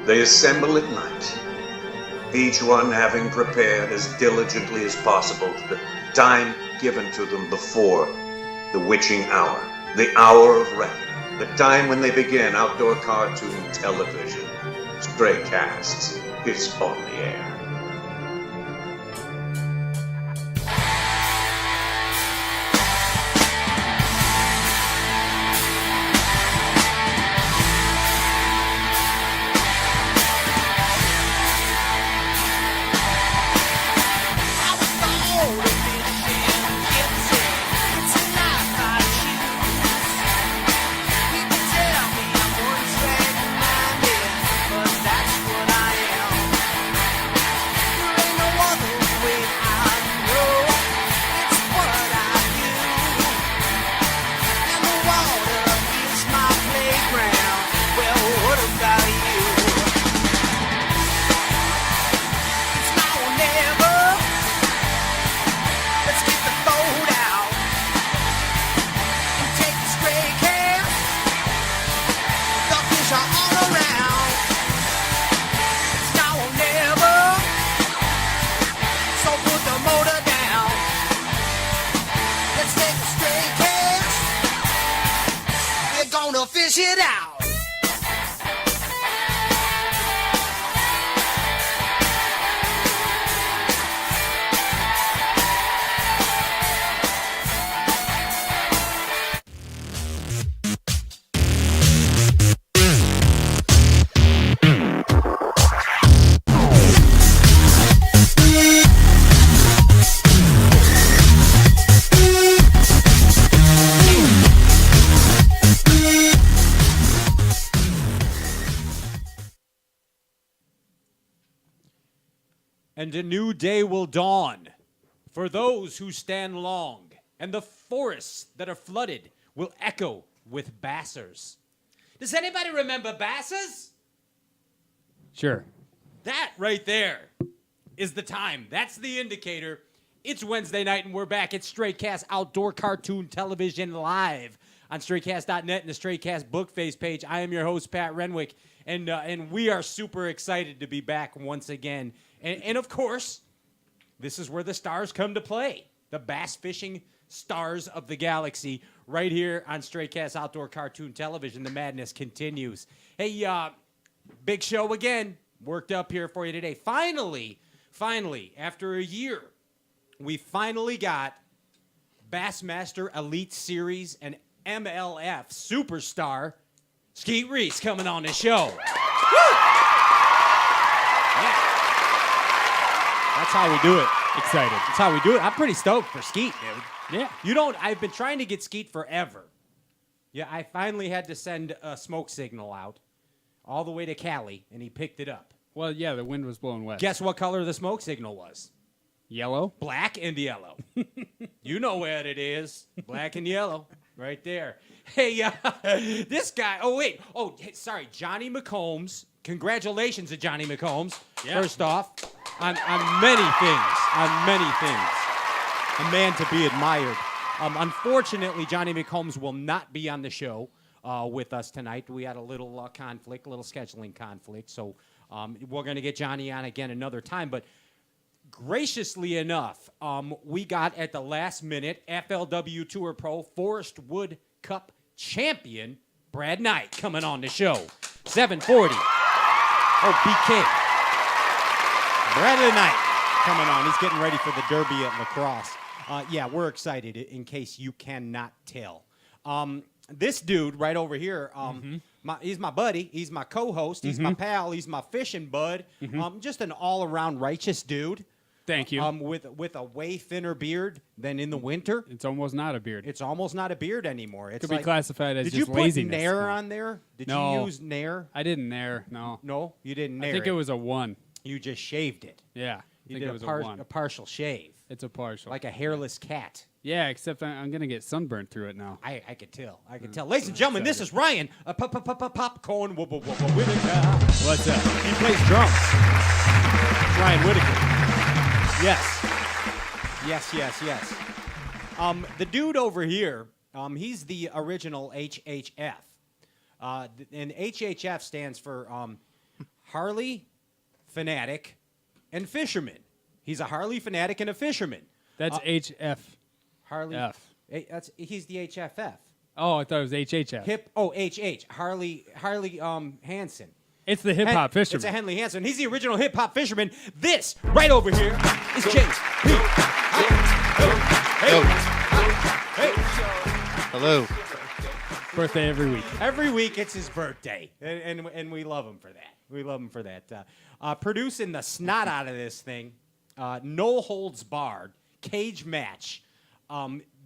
They assemble at night, each one having prepared as diligently as possible to the time given to them before the witching hour, the hour of reckoning, the time when they begin outdoor cartoon television. Stray Casts is on the air. Fish it out. And a new day will dawn for those who stand long, and the forests that are flooded will echo with bassers. Does anybody remember bassers? Sure. That right there is the time. That's the indicator. It's Wednesday night, and we're back at Straycast Outdoor Cartoon Television live on StrayCast.net and the Straycast book face page. I am your host, Pat Renwick, and we are super excited to be back once again. And of course, this is where the stars come to play. The bass fishing stars of the galaxy right here on Straycast Outdoor Cartoon Television. The madness continues. Hey, big show again. Worked up here for you today. Finally, after a year, we finally got Bassmaster Elite Series and MLF Superstar Skeet Reese coming on the show. Woo! Yeah. That's how we do it. Excited. That's how we do it. I'm pretty stoked for Skeet, dude. Yeah. I've been trying to get Skeet forever. Yeah, I finally had to send a smoke signal out all the way to Cali, and he picked it up. Well, yeah, the wind was blowing west. Guess what color the smoke signal was? Yellow? Black and yellow. You know what it is. Black and yellow. Right there. Hey, this guy. Oh, wait. Oh, hey, sorry. Johnny McCombs. Congratulations to Johnny McCombs. Yeah. First off, on many things. On many things. A man to be admired. Unfortunately, Johnny McCombs will not be on the show with us tonight. We had a little conflict, a little scheduling conflict. So we're going to get Johnny on again another time. But graciously enough, we got at the last minute FLW Tour Pro Forest Wood Cup champion Brad Knight coming on the show. 740. Oh, BK. Bradley Knight coming on. He's getting ready for the Derby at La Crosse. Yeah, we're excited in case you cannot tell. This dude right over here, he's my buddy. He's my co-host. He's my pal. He's my fishing bud. Just an all-around righteous dude. Thank you. With a way thinner beard than in the winter. It's almost not a beard. It's almost not a beard anymore. It's Could be classified as just laziness. Did you put Nair on there? Did you use Nair? I didn't Nair, no. No, you didn't Nair. I think it was a 1. You just shaved it. Yeah, I think it was a 1. A partial shave. It's a partial. Like a hairless cat. Yeah, except I'm going to get sunburned through it now. I could tell. I could tell. Ladies and gentlemen, this is Ryan. Popcorn Whittaker. What's up? He plays drums. Ryan Whittaker. Yes. The dude over here, he's the original HHF. And HHF stands for Harley, fanatic, and fisherman. He's a Harley fanatic and a fisherman. That's HF. Harley. F. He's the HFF. Oh, I thought it was HHF. HH. Harley Hansen. It's the hip hop fisherman. It's a Henley Hansen. He's the original hip hop fisherman. This right over here is James P. Hey. Hello. Birthday every week. Every week it's his birthday, and we love him for that. We love him for that. Producing the snot out of this thing, no holds barred, cage match.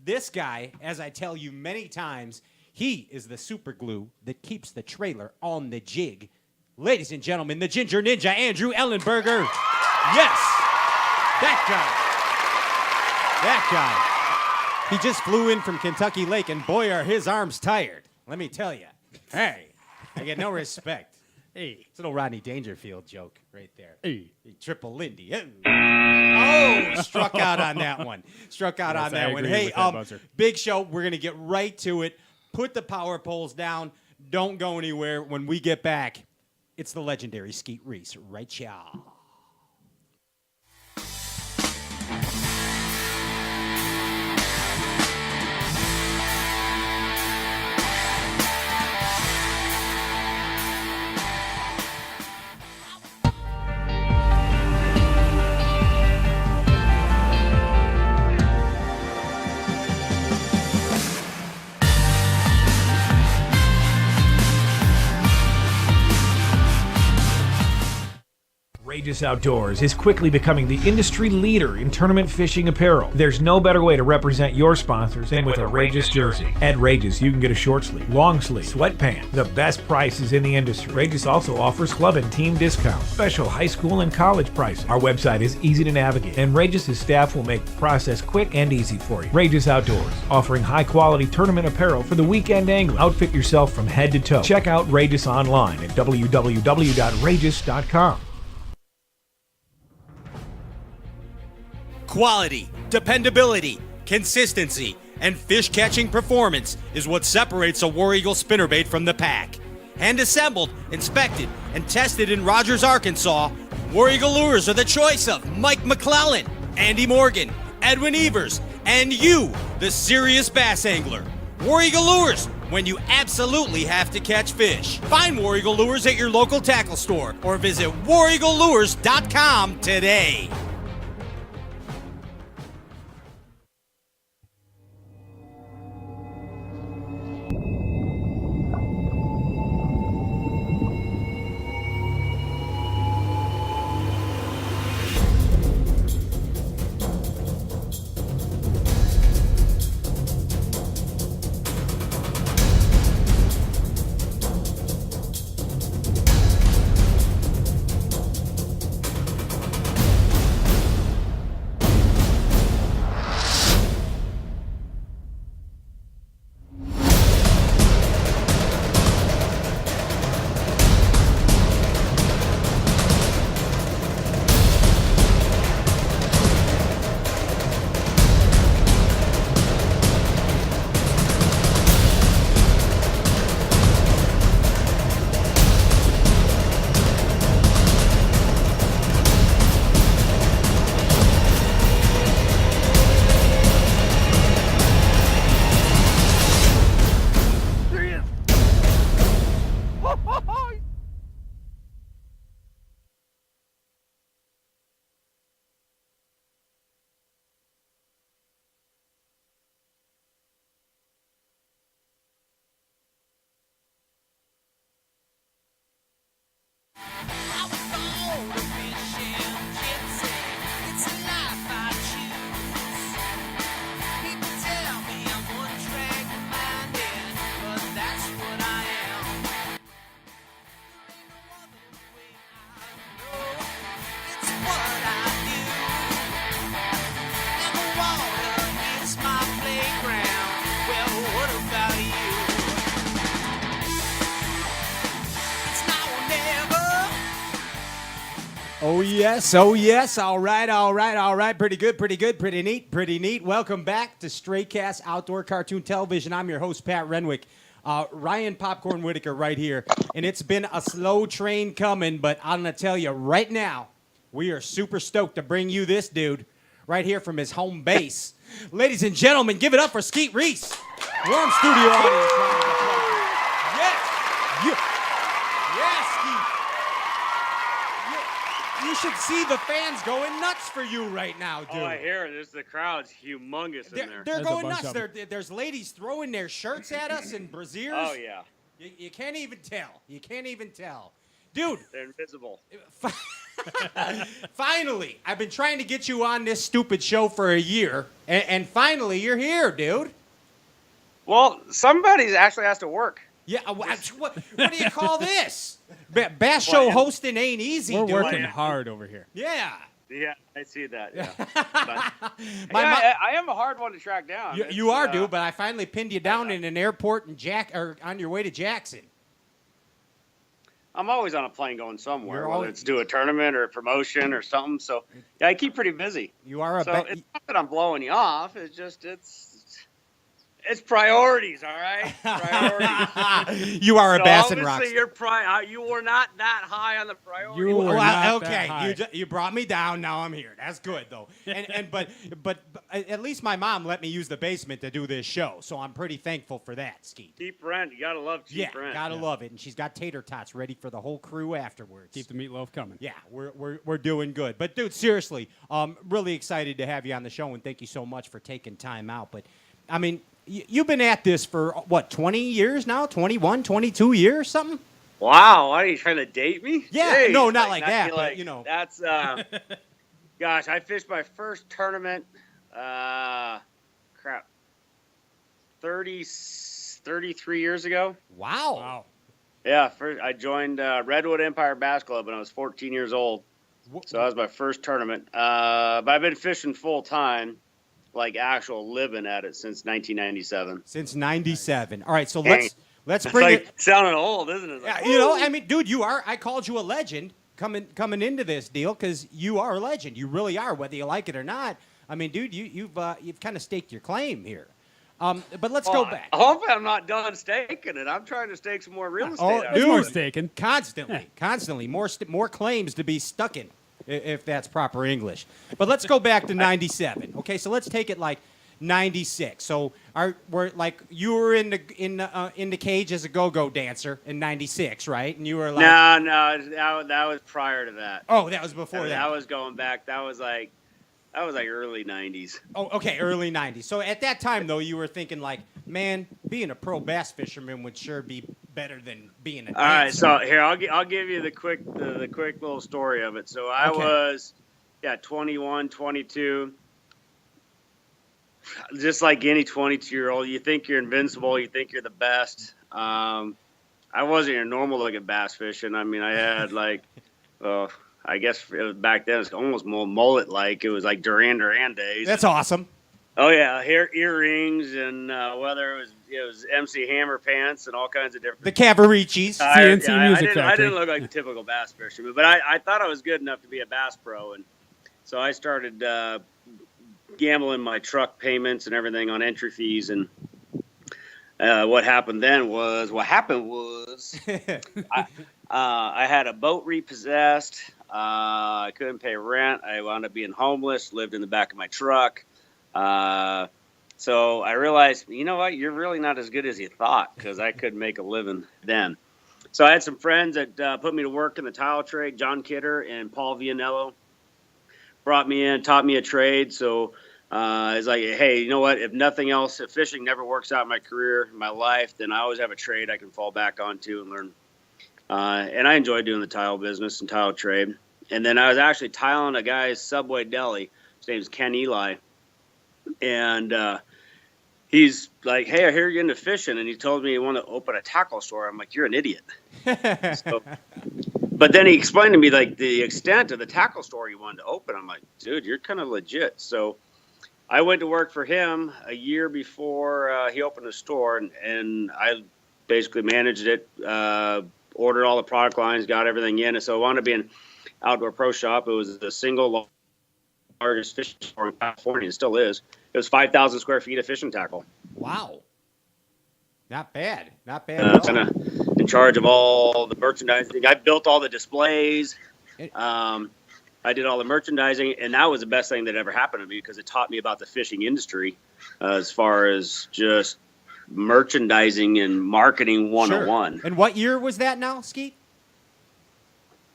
This guy, as I tell you many times, he is the super glue that keeps the trailer on the jig. Ladies and gentlemen, the Ginger Ninja, Andrew Ellenberger. Yes, that guy. He just flew in from Kentucky Lake, and boy, are his arms tired. Let me tell you. Hey, I get no respect. Hey, it's a little Rodney Dangerfield joke right there. Hey. Triple Lindy. Oh, struck out on that one. Struck out on that one. Hey, big show. We're going to get right to it. Put the power poles down. Don't go anywhere. When we get back, it's the legendary Skeet Reese. Right, y'all. Outrageous Outdoors is quickly becoming the industry leader in tournament fishing apparel. There's no better way to represent your sponsors than with a Outrageous jersey. At Outrageous, you can get a short sleeve, long sleeve, sweatpants, the best prices in the industry. Outrageous also offers club and team discounts, special high school and college prices. Our website is easy to navigate, and Outrageous' staff will make the process quick and easy for you. Outrageous Outdoors, offering high-quality tournament apparel for the weekend angler. Outfit yourself from head to toe. Check out Outrageous online at www.outrageous.com. Quality, dependability, consistency, and fish-catching performance is what separates a War Eagle spinnerbait from the pack. Hand-assembled, inspected, and tested in Rogers, Arkansas, War Eagle lures are the choice of Mike McClellan, Andy Morgan, Edwin Evers, and you, the serious bass angler. War Eagle lures, when you absolutely have to catch fish. Find War Eagle lures at your local tackle store or visit wareaglelures.com today. Oh, yes. Oh, yes. All right, all right, all right. Pretty good, pretty good, pretty neat, pretty neat. Welcome back to Straight Cast Outdoor Cartoon Television. I'm your host, Pat Renwick. Ryan Popcorn Whitaker right here. And it's been a slow train coming, but I'm going to tell you right now, we are super stoked to bring you this dude right here from his home base. Ladies and gentlemen, give it up for Skeet Reese. Warm studio audience. Yes. Yes, Skeet. You should see the fans going nuts for you right now, dude. Oh, I hear it. The crowd's humongous in there. They're There's going a bunch nuts. of them. There's ladies throwing their shirts at us and brassieres. Oh, yeah. You can't even tell. You can't even tell. Dude, They're invisible. finally, I've been trying to get you on this stupid show for a year, and finally you're here, dude. Well, somebody actually has to work. Yeah, what do you call this? Bass show hosting ain't easy, We're dude. working hard over here. Yeah. Yeah, I see that. Yeah. I am a hard one to track down. You are, dude, but I finally pinned you down in an airport or on your way to Jackson. I'm always on a plane going somewhere, You're whether always- it's do a tournament or a promotion or something. So, yeah, I keep pretty busy. You are a So it's not that I'm blowing you off. It's just it's priorities, all right? Priorities. You are a So Bass and obviously Rocks. you were not that high on the priority. You were Well, not okay, that high. you brought me down. Now I'm here. That's good though. But at least my mom let me use the basement to do this show, so I'm pretty thankful for that, Skeet. Cheap rent. You gotta love cheap rent. Gotta love it. And she's got tater tots ready for the whole crew afterwards. Keep the meatloaf coming. Yeah, we're doing good. But dude, seriously, really excited to have you on the show, and thank you so much for taking time out. But I mean, you've been at this for what, 20 years now? 21, 22 years, something? Wow, why are you trying to date me? Yeah, Jeez, no, not like that, but, you know. That's, gosh, I fished my first tournament, 33 years ago. Wow. Yeah, I joined Redwood Empire Bass Club when I was 14 years old. So that was my first tournament. But I've been fishing full time, like actual living at it since 1997. Since 97. All right, so Dang. let's It's bring like it. sounding old, isn't it? Yeah, Like, you know, woo! I mean, dude, I called you a legend coming into this deal because you are a legend. You really are, whether you like it or not. I mean, dude, you've kind of staked your claim here. But let's go back. I hope I'm not done staking it. I'm trying to stake some more real estate. Oh, out dude. there. More staking. Constantly, more claims to be stuck in, if that's proper English. But let's go back to 97. Okay, so let's take it like 96. So you were in the cage as a go-go dancer in 96, right? And you were like, No, that was prior to that. oh, that was before that. That was going back. That was like early 90s. Oh, okay, early 90s. So at that time, though, you were thinking like, man, being a pro bass fisherman would sure be better than being a dancer. All right, so here I'll give you the quick little story of it. So I was 21, 22. Just like any 22-year-old, you think you're invincible, you think you're the best. I wasn't your normal looking bass fishing. I mean, I had like, I guess it was back then, it's almost more mullet-like. It was like Duran days. That's awesome. Oh yeah, earrings and whether it was MC Hammer pants and all kinds of different. The Cavaricis. CNC Music I Factory. didn't look like a typical bass fisherman, but I thought I was good enough to be a bass pro, and so I started gambling my truck payments and everything on entry fees. And what happened was I had a boat repossessed. I couldn't pay rent. I wound up being homeless. Lived in the back of my truck. So I realized, you know what, you're really not as good as you thought, because I could make a living then. So I had some friends that put me to work in the tile trade. John Kidder and Paul Vianello brought me in, taught me a trade. So it's like, hey, you know what, if nothing else, if fishing never works out in my career, in my life, then I always have a trade I can fall back onto and learn. And I enjoyed doing the tile business and tile trade. And then I was actually tiling a guy's Subway deli. His name's Ken Eli. And he's like, hey, I hear you're into fishing. And he told me he wanted to open a tackle store. I'm like, you're an idiot. But then he explained to me like the extent of the tackle store he wanted to open. I'm like, dude, you're kind of legit. So I went to work for him a year before he opened the store. And I basically managed it, ordered all the product lines, got everything in. And so it wound up being an outdoor pro shop. It was the single largest fishing store in California. It still is. It was 5,000 square feet of fishing tackle. Wow. Not bad. Not bad at all. Kind of in charge of all the merchandising. I built all the displays. I did all the merchandising, and that was the best thing that ever happened to me because it taught me about the fishing industry as far as just merchandising and marketing 101. Sure. And what year was that now, Skeet?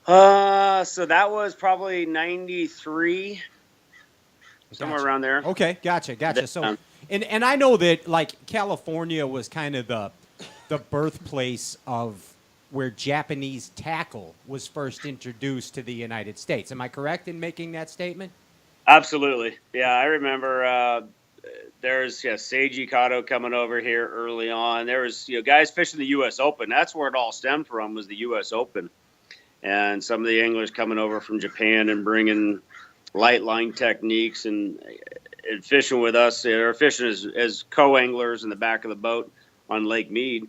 So that was probably 93, somewhere around there. Okay, gotcha. So, and I know that like California was kind of the birthplace of where Japanese tackle was first introduced to the United States. Am I correct in making that statement? Absolutely. Yeah, I remember there's Seiji Kato coming over here early on. There was guys fishing the U.S. Open. That's where it all stemmed from, was the U.S. Open. And some of the anglers coming over from Japan and bringing light line techniques and fishing with us, or fishing as co-anglers in the back of the boat on Lake Mead.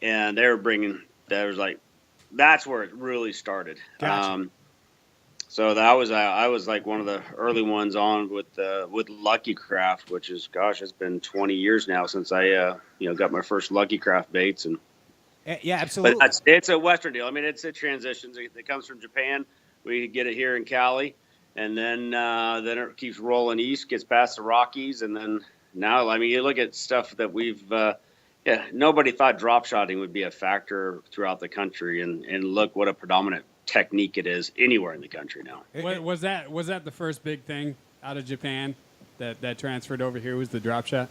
And they were bringing, that's where it really started. Gotcha. So that was I was like one of the early ones on with Lucky Craft, which is, gosh, it's been 20 years now since I got my first Lucky Craft baits. And yeah, absolutely. but it's a Western deal. I mean, it's a transition. It comes from Japan. We get it here in Cali, and then it keeps rolling east, gets past the Rockies, and then now, I mean, you look at stuff that we've nobody thought drop shotting would be a factor throughout the country, and look what a predominant technique it is anywhere in the country now. Was that the first big thing out of Japan that transferred over here, was the drop shot?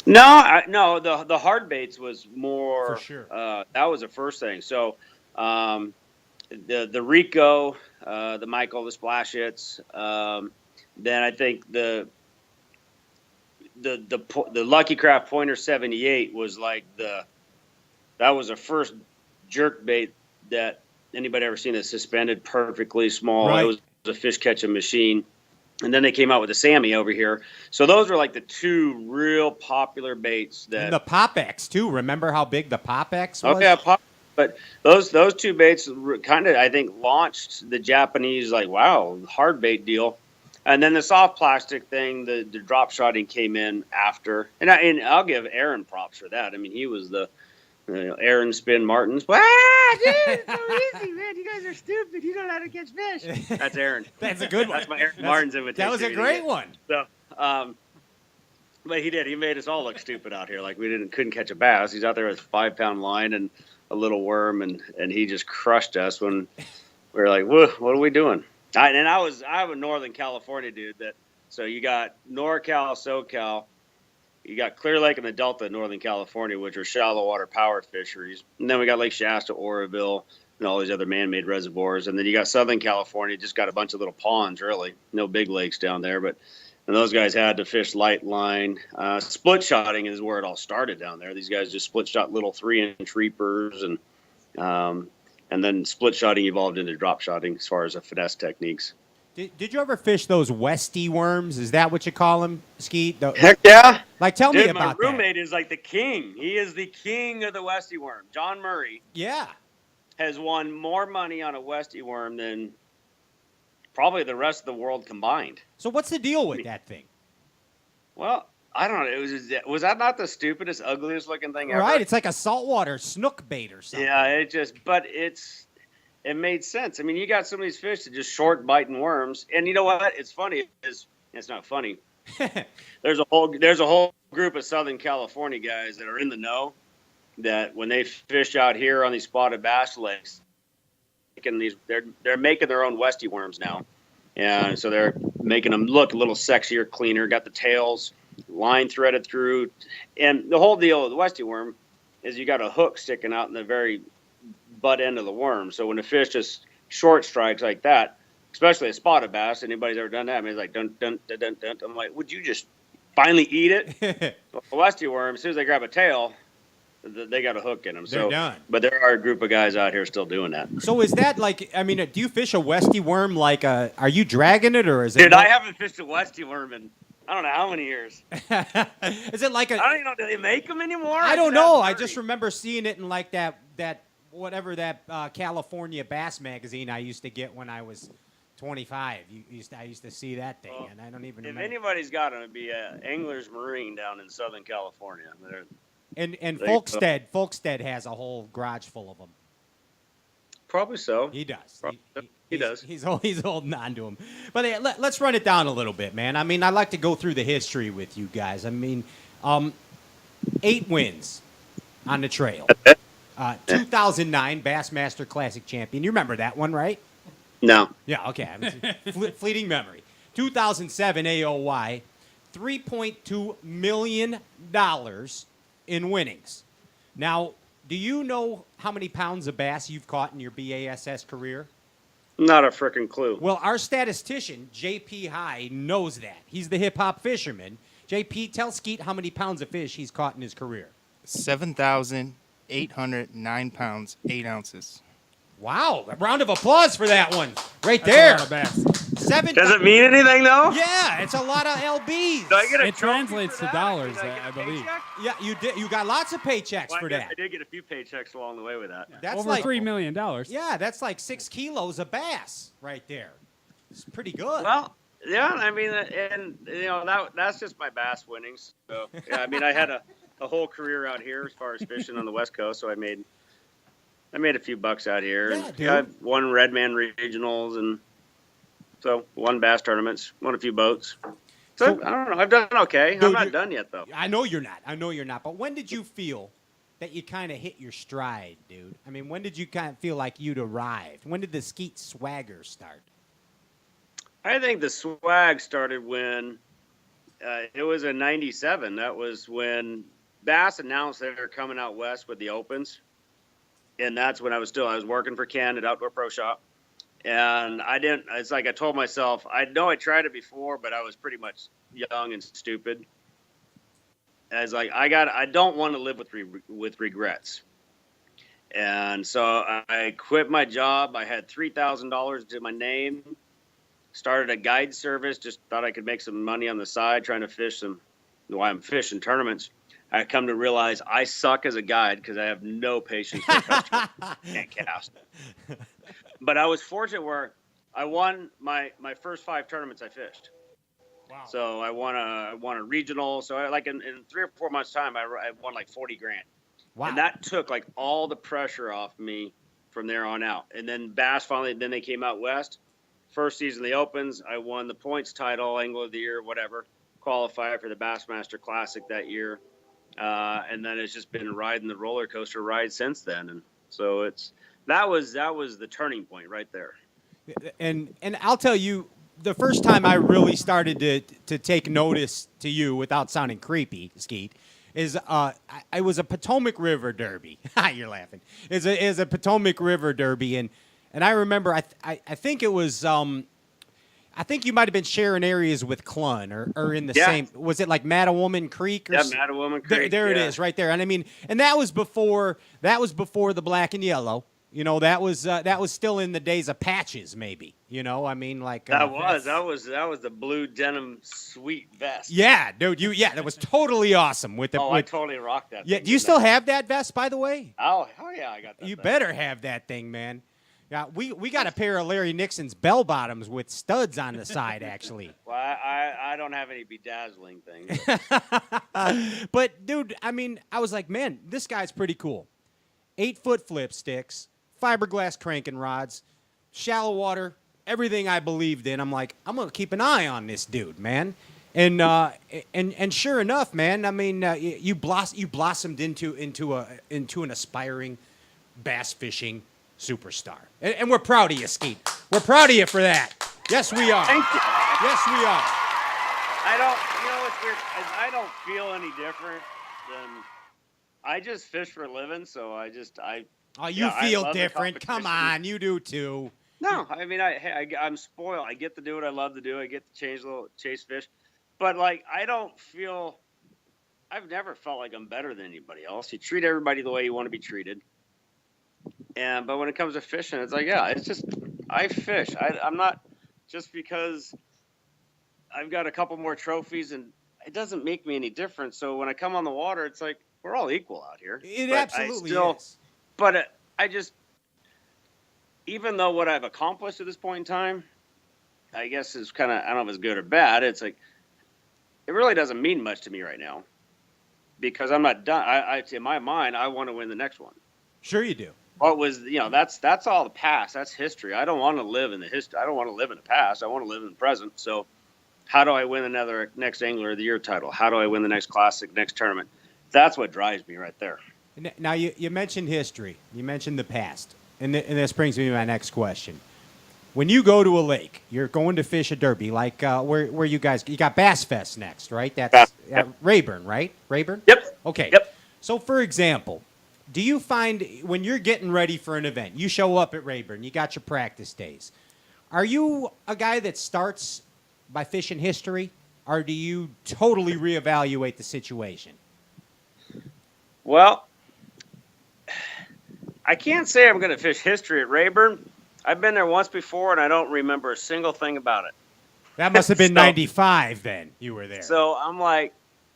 No, the hard baits was more. For sure. That was the first thing. So the Rico, the Michael, the Splash Hits. Then I think the Lucky Craft Pointer 78 was like that was the first jerk bait that anybody ever seen, that suspended perfectly small. Right. It was a fish catching machine. And then they came out with the Sammy over here. So those were like the two real popular baits. And the Pop X too. Remember how big the Pop X was? Oh yeah, but those two baits kind of, I think, launched the Japanese hard bait deal. And then the soft plastic thing, the drop shotting came in after. And I'll give Aaron props for that. I mean, he was the Aaron Spin Martins. Dude, it's so easy, man. You guys are stupid. You don't know how to catch fish. That's Aaron. That's a good one. That's my Aaron Martins invitation. That was a great one. So, but he did. He made us all look stupid out here. Like we couldn't catch a bass. He's out there with a 5-pound line and a little worm, and he just crushed us when we were like, "Whoa, what are we doing?" I'm a Northern California dude. So you got NorCal, SoCal. You got Clear Lake and the Delta in Northern California, which are shallow water powered fisheries. And then we got Lake Shasta, Oroville, and all these other man-made reservoirs. And then you got Southern California, just got a bunch of little ponds, really. No big lakes down there. And those guys had to fish light line. Split shotting is where it all started down there. These guys just split shot little 3-inch reapers. And then split shotting evolved into drop shotting as far as the finesse techniques. Did you ever fish those Westy worms? Is that what you call them, Skeet? Heck yeah. Like, tell me about that. My roommate is like the king. He is the king of the Westy worm. John Murray. Yeah. Has won more money on a Westy worm than probably the rest of the world combined. So what's the deal with that thing? Well, I don't know. Was that not the stupidest, ugliest looking thing ever? Right. It's like a saltwater snook bait or something. Yeah, it made sense. I mean, you got some of these fish that just short biting worms, and you know what? It's funny. It's not funny. There's a whole group of Southern California guys that are in the know that when they fish out here on these spotted bass lakes, they're making their own Westy worms now, and so they're making them look a little sexier, cleaner. Got the tails, line threaded through, and the whole deal with the Westy worm is you got a hook sticking out in the very butt end of the worm. So when the fish just short strikes like that, especially a spotted bass, anybody's ever done that, I mean, it's like dun dun dun dun dun. I'm like, would you just finally eat it? Well, the Westy worm, as soon as they grab a tail, they got a hook in them. They're done. But there are a group of guys out here still doing that. So is that like, I mean, do you fish a Westy worm like are you dragging it, or is it? Dude, I haven't fished a Westy worm in I don't know how many years. Is it like I don't even know, do they make them anymore? I don't know. I just remember seeing it in like that California Bass magazine I used to get when I was 25. I used to see that thing, and I don't even remember. If anybody's got them, it'd be Angler's Marine down in Southern California. And There you go. Folkstead has a whole garage full of them. Probably so. He does. Probably so. He does. He's holding on to him. But let's run it down a little bit, man. I mean, I like to go through the history with you guys. I mean, 8 wins on the trail. 2009 Bassmaster Classic champion. You remember that one, right? No. Yeah, okay. Fleeting memory. 2007 AOY, $3.2 million in winnings. Now, do you know how many pounds of bass you've caught in your BASS career? Not a freaking clue. Well, our statistician, JP High, knows that. He's the hip-hop fisherman. JP, tell Skeet how many pounds of fish he's caught in his career. 7,809 pounds, 8 ounces. Wow. A round of applause for that one. Right there. That's a lot of bass. Does it mean anything, though? Yeah, it's a lot of LBs. Do I get a It trophy translates for to that? dollars, Did get I a believe. paycheck? Yeah, you did. You got lots of paychecks Well, I for guess that. I did get a few paychecks along the way with that. That's Over like $3 million. Yeah, that's like 6 kilos of bass right there. It's pretty good. Well, yeah, I mean, and that's just my bass winnings. So yeah, I mean, I had a whole career out here as far as fishing on the West Coast, so I made a few bucks out here. Yeah, And dude. I've won Redman regionals, and so won bass tournaments, won a few boats. So I don't know, I've done okay. Dude, I'm not you're- done yet, though. I know you're not. But when did you feel that you kind of hit your stride, dude? I mean, when did you kind of feel like you'd arrived? When did the Skeet swagger start? I think the swag started when it was in '97. That was when Bass announced they were coming out west with the opens, and that's when I was working for Ken at Outdoor Pro Shop, and I didn't. It's like I told myself, I know I tried it before, but I was pretty much young and stupid. I was like, I don't want to live with regrets. And so I quit my job. I had $3,000 to my name. Started a guide service. Just thought I could make some money on the side, trying to fish I'm fishing tournaments. I come to realize I suck as a guide because I have no patience for customers. Can't cast. But I was fortunate where I won my first 5 tournaments I fished. Wow. So I won a regional. So in 3 or 4 months time, I won like 40 grand. Wow. And that took like all the pressure off me from there on out. And then Bass finally, then they came out west. First season of the Opens, I won the points title, Angler of the Year, whatever. Qualified for the Bassmaster Classic that year. And then it's just been riding the roller coaster ride since then. And so that was the turning point right there. And I'll tell you, the first time I really started to take notice to you without sounding creepy, Skeet, is I was a Potomac River Derby. You're laughing. Is a Potomac River Derby, and I remember I think it was I think you might have been sharing areas with Clun or in the same. Was it like Mattawoman Creek? Or Mattawoman Creek. There it is, right there. And I mean, and that was before the black and yellow. You know, that was still in the days of patches, maybe. You know, I mean, like that was the blue denim sweet vest. Yeah, dude. That was totally awesome. I totally rocked that. Yeah. thing, Do you still have that vest, by the way? Oh yeah, I got that. You vest. better have that thing, man. Yeah, we got a pair of Larry Nixon's bell bottoms with studs on the side, actually. Well, I don't have any bedazzling things. But dude, I mean, I was like, man, this guy's pretty cool. 8-foot flip sticks, fiberglass cranking rods, shallow water, everything I believed in. I'm like, I'm gonna keep an eye on this dude, man. And sure enough, man, I mean, you blossomed into an aspiring bass fishing superstar, and we're proud of you, Skeet. We're proud of you for that. Yes, we are. Thank you. Yes, we are. It's weird. I don't feel any different than I just fish for a living, so I Feel love the different. Come competition. on, you do too. No, I mean, I'm spoiled. I get to do what I love to do. I get to chase fish, but like I've never felt like I'm better than anybody else. You treat everybody the way you want to be treated. But when it comes to fishing, it's like, yeah, it's just I fish. I'm not just because I've got a couple more trophies, and it doesn't make me any different. So when I come on the water, it's like we're all equal out here. It absolutely is. But I just, even though what I've accomplished at this point in time, I guess is kind of, I don't know if it's good or bad. It's like, it really doesn't mean much to me right now. because I'm not done. In my mind, I want to win the next one. Sure you do. What was, that's all the past. That's history. I don't want to live in the history. I don't want to live in the past. I want to live in the present. So how do I win another next Angler of the Year title? How do I win the next Classic, next tournament? That's what drives me right there. Now, you mentioned history. You mentioned the past. And this brings me to my next question. When you go to a lake, you're going to fish a derby, like where you guys, you got Bass Fest next, right? That's Yep. Rayburn, right? Rayburn? Yep. Okay. Yep. So, for example, do you find when you're getting ready for an event, you show up at Rayburn, you got your practice days. Are you a guy that starts by fishing history, or do you totally reevaluate the situation? Well, I can't say I'm going to fish history at Rayburn. I've been there once before, and I don't remember a single thing about it. That must have been So- 95 then. You were there. So I'm like,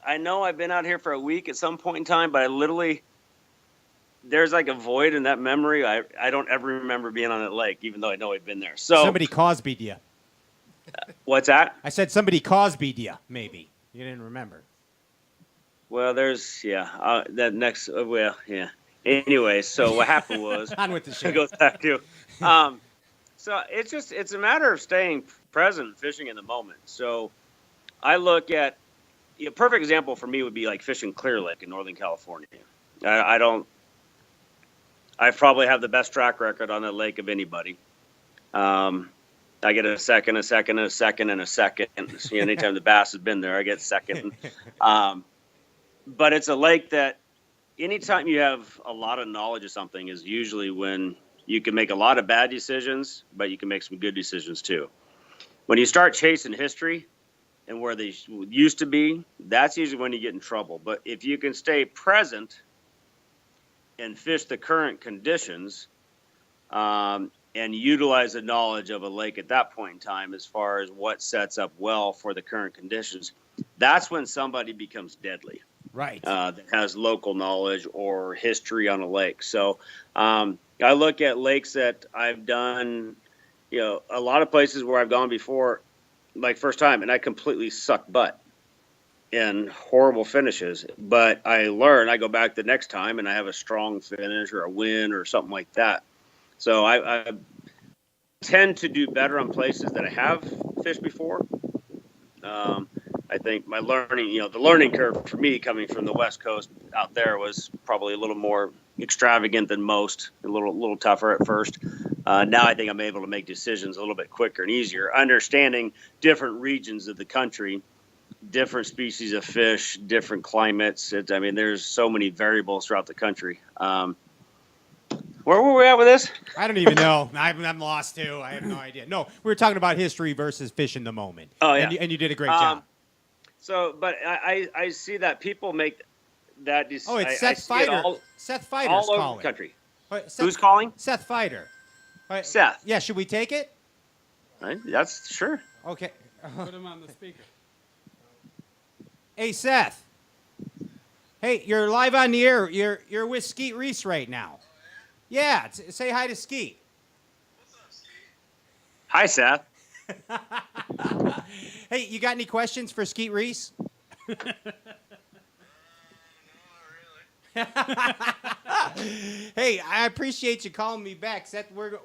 I know I've been out here for a week at some point in time, but I literally, there's like a void in that memory. I don't ever remember being on that lake, even though I know I've been there. So Somebody Cosby'd you. what's that? I said somebody Cosby'd you, maybe. You didn't remember. Well, there's, that next, yeah. Anyway, so what happened was, On with the show. it goes back to, so it's a matter of staying present and fishing in the moment. So I look at, a perfect example for me would be like fishing Clear Lake in Northern California. I probably have the best track record on that lake of anybody. I get a second, a second, and a second, and a second. Anytime the bass has been there, I get second. But it's a lake that anytime you have a lot of knowledge of something is usually when you can make a lot of bad decisions, but you can make some good decisions too. When you start chasing history and where they used to be, that's usually when you get in trouble. But if you can stay present and fish the current conditions, and utilize the knowledge of a lake at that point in time as far as what sets up well for the current conditions, that's when somebody becomes deadly. Right. That has local knowledge or history on a lake. So I look at lakes that I've done, a lot of places where I've gone before, like first time, and I completely suck butt in horrible finishes. But I learn, I go back the next time, and I have a strong finish or a win or something like that. So I tend to do better on places that I have fished before. I think my learning, the learning curve for me coming from the West Coast out there was probably a little more extravagant than most, a little tougher at first. Now I think I'm able to make decisions a little bit quicker and easier, understanding different regions of the country, different species of fish, different climates. There's so many variables throughout the country. Where were we at with this? I don't even know. I'm lost too. I have no idea. No, we were talking about history versus fish in the moment. Oh, yeah. And you did a great job. So, but I see that people make that decision. Oh, it's Seth Fighter. Seth Fighter's all over calling. the country. Wait, Seth, Who's calling? Seth Fighter. Wait, Seth. Yeah, should we take it? Right? That's sure. Okay. Put him on the speaker. Hey, Seth. Hey, you're live on the air. You're with Skeet Reese right now. Yeah, say hi to Skeet. Hi, Seth. Hey, you got any questions for Skeet Reese? Hey, I appreciate you calling me back, Seth. We're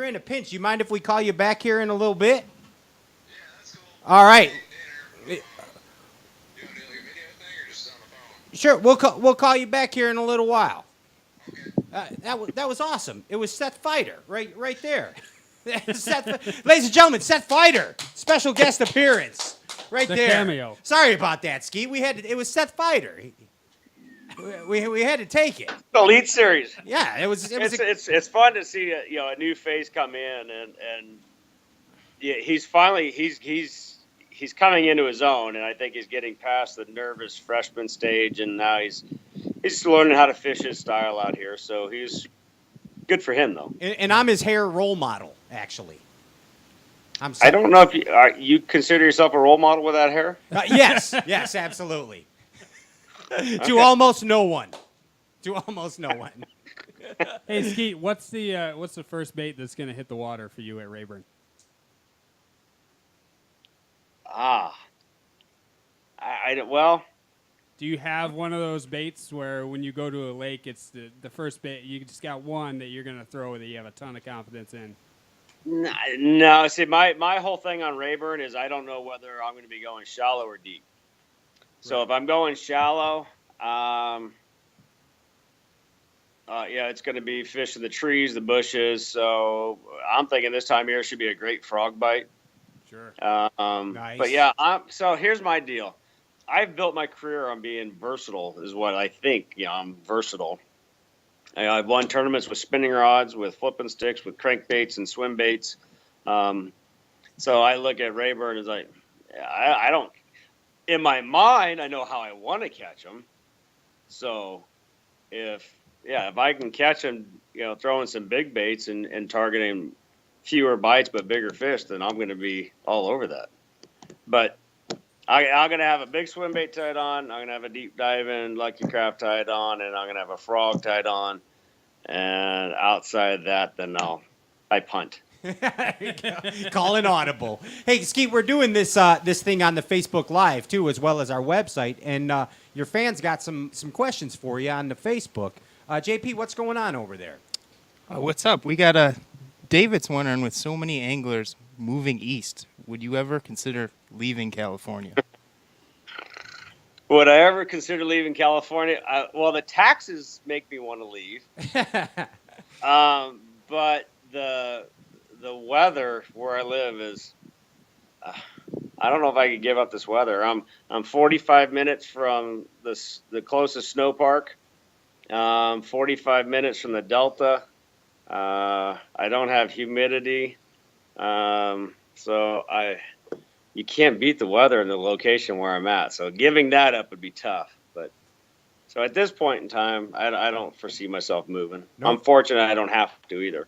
in a pinch. You mind if we call you back here in a little bit? Yeah, that's cool. All right. You want to do like a video thing or just on the phone? Sure, we'll call you back here in a little while. That was awesome. It was Seth Fighter right there. Ladies and gentlemen, Seth Fighter, special guest appearance right The there. cameo. Sorry about that, Skeet. It was Seth Fighter. We had to take it. The lead series. Yeah, it was. It's fun to see a new face come in and yeah, he's finally he's coming into his own, and I think he's getting past the nervous freshman stage, and now he's learning how to fish his style out here. So he's good for him, though. And I'm his hair role model, actually. I don't know if you consider yourself a role model with that hair. Yes, absolutely. To almost no one. Hey, Skeet, what's the first bait that's going to hit the water for you at Rayburn? Well, Do you have one of those baits where when you go to a lake, it's the first bait, you just got one that you're going to throw that you have a ton of confidence in? No. See, my whole thing on Rayburn is I don't know whether I'm going to be going shallow or deep. So if I'm going shallow, it's going to be fish in the trees, the bushes. So I'm thinking this time of year should be a great frog bite. Sure. Nice. But yeah, so here's my deal. I've built my career on being versatile, is what I think. I'm versatile. I've won tournaments with spinning rods, with flipping sticks, with crankbaits and swim baits. So I look at Rayburn as like, I don't. In my mind, I know how I want to catch them. So if I can catch them, throwing some big baits and targeting fewer bites but bigger fish, then I'm going to be all over that. But I'm going to have a big swim bait tied on. I'm going to have a deep diving Lucky Craft tied on, and I'm going to have a frog tied on. And outside that, then I punt. Call an audible. Hey, Skeet, we're doing this thing on the Facebook Live too, as well as our website, and your fans got some questions for you on the Facebook. JP, what's going on over there? What's up? We got David's wondering, with so many anglers moving east, would you ever consider leaving California? Would I ever consider leaving California? Well, the taxes make me want to leave. But the weather where I live is, I don't know if I could give up this weather. I'm 45 minutes from the closest snow park, 45 minutes from the Delta. I don't have humidity, so you can't beat the weather in the location where I'm at. So giving that up would be tough. But so at this point in time, I don't foresee myself moving. Nope. I'm fortunate I don't have to either.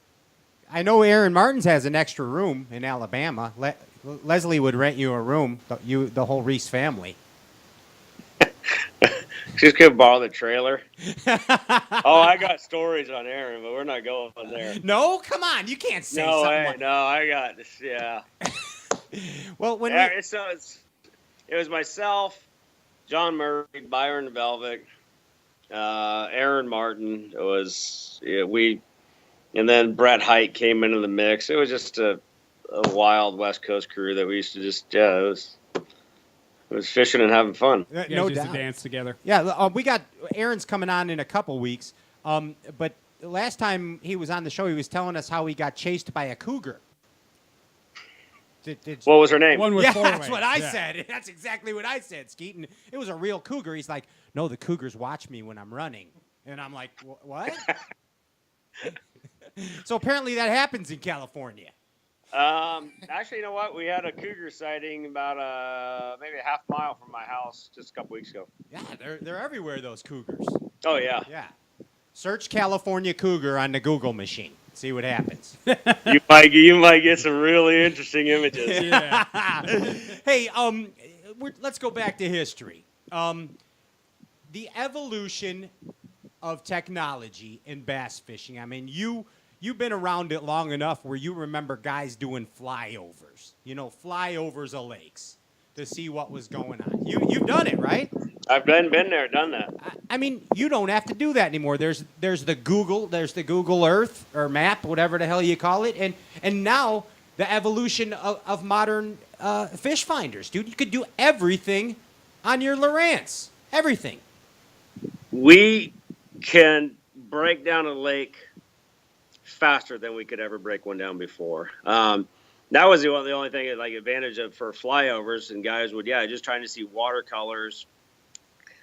I know Aaron Martins has an extra room in Alabama. Leslie would rent you a room, the whole Reese family. She's going to borrow the trailer. I got stories on Aaron, but we're not going there. No? Come on. You can't say something. I got this. Yeah. Well, it was myself, John Murray, Byron Velvick, Aaron Martin. It was and then Brett Height came into the mix. It was just a wild West Coast crew that we used to just it was fishing and having fun. No doubt. To dance together. Yeah, we got Aaron's coming on in a couple weeks. But last time he was on the show, he was telling us how he got chased by a cougar. What was her name? That's what I said. That's exactly what I said, Skeet. And it was a real cougar. He's like, no, the cougars watch me when I'm running. And I'm like, what? So apparently that happens in California. Actually, you know what? We had a cougar sighting about maybe a half mile from my house just a couple weeks ago. Yeah, they're everywhere, those cougars. Oh, yeah. Yeah. Search California cougar on the Google machine. See what happens. You might get some really interesting images. Yeah. Hey, let's go back to history. The evolution of technology in bass fishing. I mean, you've been around it long enough where you remember guys doing flyovers. Flyovers of lakes to see what was going on. You've done it, right? I've been there, done that. I mean, you don't have to do that anymore. There's the Google Earth or map, whatever the hell you call it, and now the evolution of modern fish finders, dude. You could do everything on your Lowrance. Everything. We can break down a lake faster than we could ever break one down before. That was the only thing advantage for flyovers, and guys would just trying to see watercolors,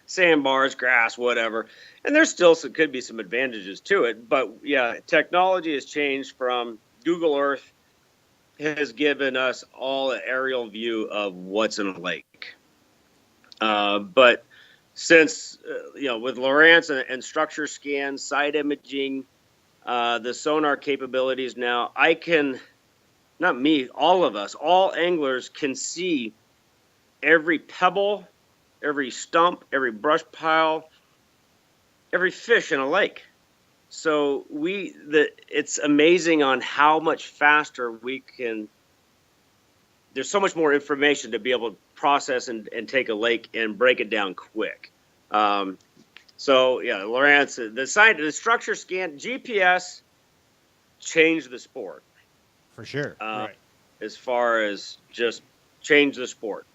sandbars, grass, whatever. And there's still could be some advantages to it, but technology has changed from Google Earth has given us all an aerial view of what's in a lake. But since with Lowrance and structure scan, side imaging, the sonar capabilities now, all of us, all anglers can see every pebble, every stump, every brush pile, every fish in a lake. So it's amazing on how much faster we can. There's so much more information to be able to process and take a lake and break it down quick. So yeah, Lawrence, the structure scan GPS changed the sport. For sure. Right. As far as just change the sport.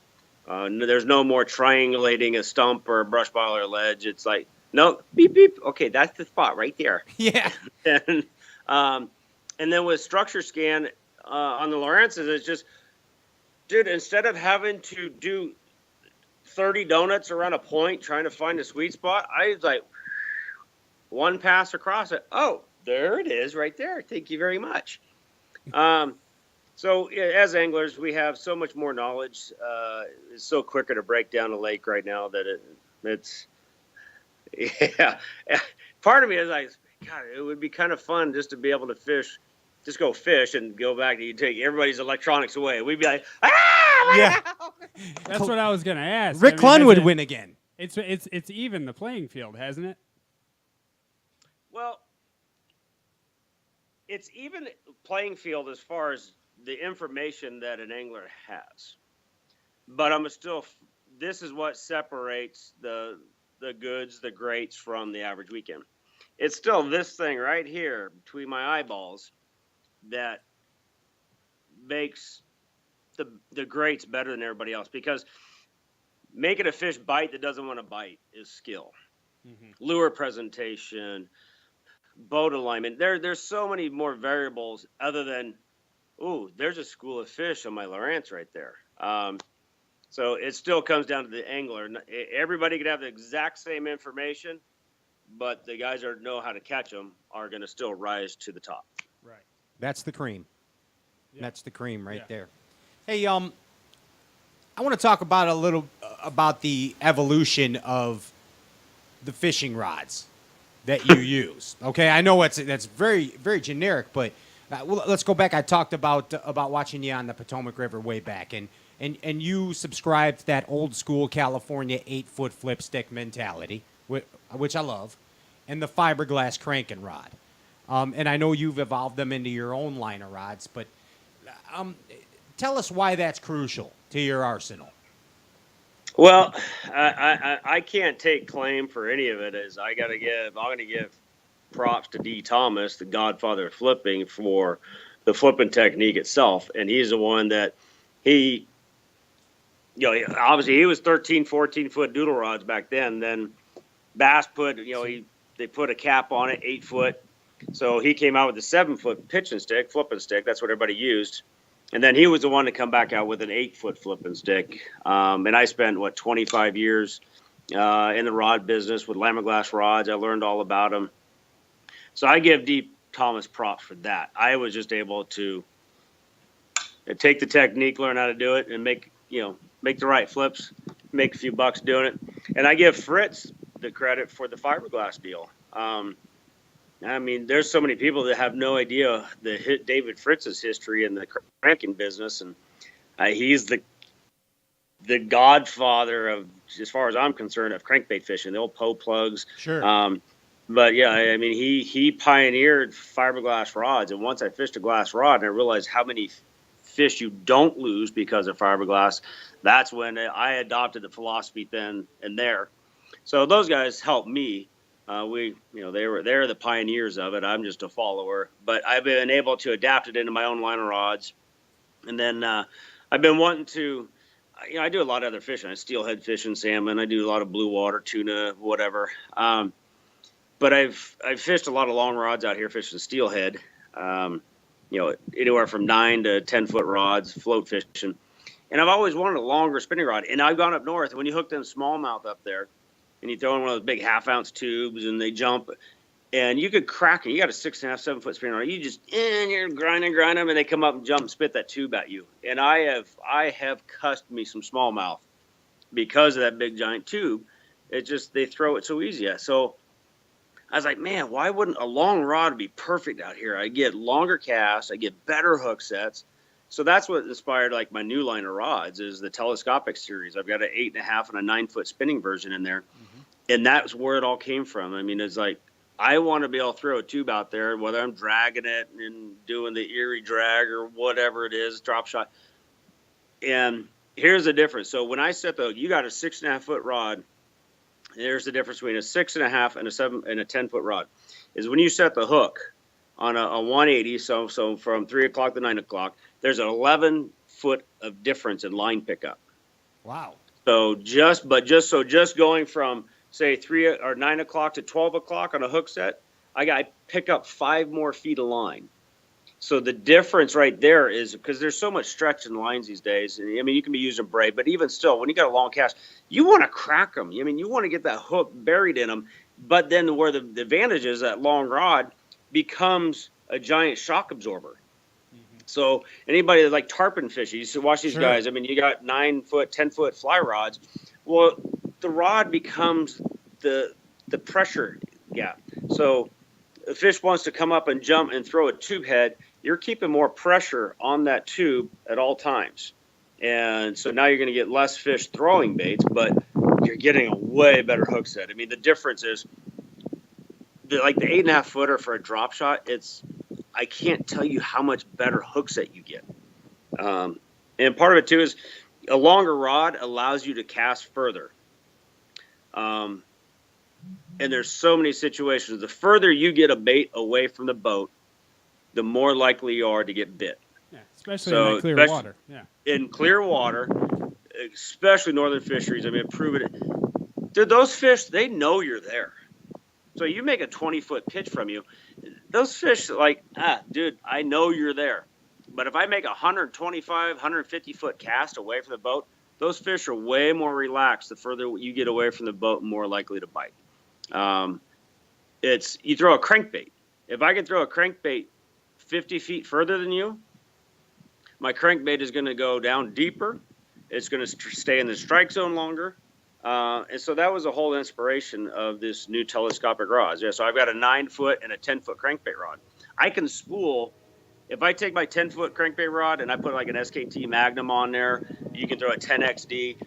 There's no more triangulating a stump or a brush pile or a ledge. It's like, no, beep, beep. Okay, that's the spot right there. Yeah. and, and then with structure scan on the Lawrences, it's just, dude, instead of having to do 30 donuts around a point trying to find a sweet spot, I was like, one pass across it. Oh, there it is right there. Thank you very much. So as anglers, we have so much more knowledge. It's so quicker to break down a lake right now that it's yeah. Part of me is like, God, it would be kind of fun just to be able to fish, just go fish and go back. You take everybody's electronics away. We'd be like, Yeah. That's what I was gonna ask. Rick I mean, Clunn has would it- win again. It's even the playing field, hasn't it? well, it's even playing field as far as the information that an angler has. But this is what separates the goods, the greats from the average weekend. It's still this thing right here between my eyeballs that makes the greats better than everybody else, because making a fish bite that doesn't want to bite is skill. Lure presentation, boat alignment. There's so many more variables other than, ooh, there's a school of fish on my Lawrence right there. So it still comes down to the angler. Everybody could have the exact same information, but the guys that know how to catch them are going to still rise to the top. Right. That's the cream. That's the cream right Yeah. there. Hey, I want to talk about a little about the evolution of the fishing rods that you use. Okay, I know that's very very generic, but well, let's go back. I talked about watching you on the Potomac River way back, and you subscribed to that old school California 8-foot flip stick mentality, which I love, and the fiberglass cranking rod. And I know you've evolved them into your own line of rods, but tell us why that's crucial to your arsenal. Well, I can't take claim for any of it. I'm going to give props to D. Thomas, the godfather of flipping, for the flipping technique itself. And he's the one that obviously he was 13, 14-foot doodle rods back then. Then Bass they put a cap on it, 8 foot. So he came out with a 7-foot pitching stick, flipping stick. That's what everybody used. And then he was the one to come back out with an 8-foot flipping stick. And I spent 25 years in the rod business with Lamaglass rods. I learned all about them. So I give D. Thomas props for that. I was just able to take the technique, learn how to do it, and make the right flips, make a few bucks doing it. And I give Fritz the credit for the fiberglass deal. I mean, there's so many people that have no idea David Fritz's history in the cranking business, and he's the godfather of, as far as I'm concerned, of crankbait fishing, the old Poe plugs. Sure. But yeah, I mean, he pioneered fiberglass rods, and once I fished a glass rod and I realized how many fish you don't lose because of fiberglass, that's when I adopted the philosophy then and there. So those guys helped me. They're the pioneers of it. I'm just a follower, but I've been able to adapt it into my own line of rods. And then I've been wanting to, I do a lot of other fishing. I steelhead fishing, salmon. I do a lot of blue water, tuna, whatever. But I've fished a lot of long rods out here fishing steelhead. Anywhere from 9 to 10-foot rods, float fishing. And I've always wanted a longer spinning rod. And I've gone up north, and when you hook them smallmouth up there, and you throw in one of those big half-ounce tubes, and they jump, and you could crack it. You got a 6.5, 7-foot spinning rod. You just, you're grinding them, and they come up and jump and spit that tube at you. And I have cussed me some smallmouth because of that big giant tube. It's just, they throw it so easy. So I was like, man, why wouldn't a long rod be perfect out here? I get longer casts, I get better hook sets. So that's what inspired my new line of rods is the telescopic series. I've got an 8.5 and a 9-foot spinning version in there. And that's where it all came from. I mean, it's like, I want to be able to throw a tube out there, whether I'm dragging it and doing the Erie drag or whatever it is, drop shot. And here's the difference. So when I set you got a 6.5-foot rod, There's the difference between a 6.5 and a 7 and a 10-foot rod. Is when you set the hook on a 180, so from 3 o'clock to 9 o'clock, there's an 11-foot of difference in line pickup. Wow. So just going from say 3 or 9 o'clock to 12 o'clock on a hook set, I pick up 5 more feet of line. So the difference right there is because there's so much stretch in lines these days. I mean, you can be using braid, but even still, when you got a long cast, you want to crack them. I mean, you want to get that hook buried in them. But then where the advantage is, that long rod becomes a giant shock absorber. So anybody that like tarpon fishing, you should watch these guys. I mean, you got 9-foot, 10-foot fly rods. Well, the rod becomes the pressure gap. So a fish wants to come up and jump and throw a tube head. You're keeping more pressure on that tube at all times. And so now you're going to get less fish throwing baits, but you're getting a way better hook set. I mean, the difference is the 8.5 footer for a drop shot. I can't tell you how much better hook set you get. And part of it too is a longer rod allows you to cast further. And there's so many situations. The further you get a bait away from the boat, the more likely you are to get bit. Yeah, especially in clear water. Yeah. In clear water, especially northern fisheries, I mean, proven it. Dude, those fish, they know you're there. So you make a 20-foot pitch from you, those fish dude, I know you're there. But if I make a 125, 150-foot cast away from the boat, those fish are way more relaxed the further you get away from the boat and more likely to bite. You throw a crankbait. If I can throw a crankbait 50 feet further than you, my crankbait is going to go down deeper. It's going to stay in the strike zone longer. And so that was the whole inspiration of this new telescopic rods. Yeah, so I've got a 9-foot and a 10-foot crankbait rod. I can spool. If I take my 10-foot crankbait rod and I put like an SKT Magnum on there, you can throw a 10XD.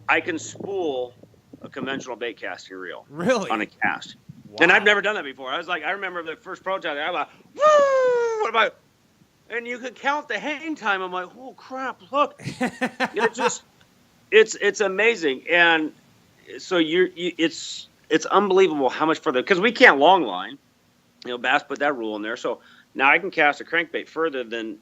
I can spool a conventional bait casting reel. Really? On a cast. Wow. And I've never done that before. I remember the first prototype. I'm like, woo! What about? And you could count the hang time. I'm like, oh crap! Look, it's amazing. And so it's unbelievable how much further, because we can't long line. Bass put that rule in there. So now I can cast a crankbait further than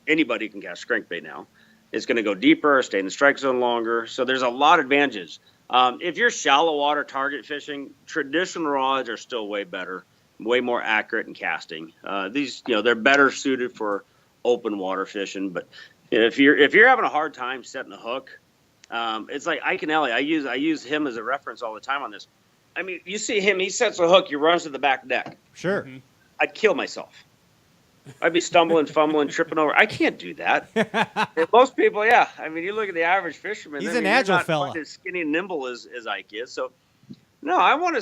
anybody can cast a crankbait now. It's going to go deeper, stay in the strike zone longer. So there's a lot of advantages. If you're shallow water target fishing, traditional rods are still way better, way more accurate in casting. These, they're better suited for open water fishing. But if you're having a hard time setting a hook, it's like Ike and Ellie. I use him as a reference all the time on this. I mean, you see him, he sets a hook, he runs to the back deck. Sure. I'd kill myself. I'd be stumbling, fumbling, tripping over. I can't do that. And most people, yeah. I mean, you look at the average fisherman. He's an agile fella. He's not as skinny and nimble as Ike is. So, no, I want to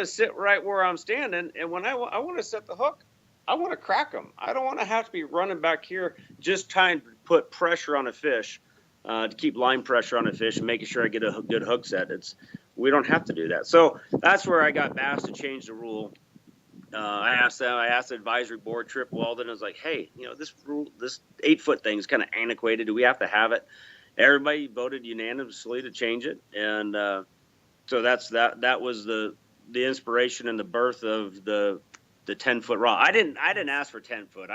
sit right where I'm standing, and when I want to set the hook, I want to crack them. I don't want to have to be running back here just trying to put pressure on a fish, to keep line pressure on a fish and making sure I get a good hook set. We don't have to do that. So that's where I got Bass to change the rule. I asked the advisory board, Trip Weldon, I was like, hey, this 8-foot thing is kind of antiquated. Do we have to have it? Everybody voted unanimously to change it. And so that was the inspiration and the birth of the 10-foot rod. I didn't ask for 10-foot.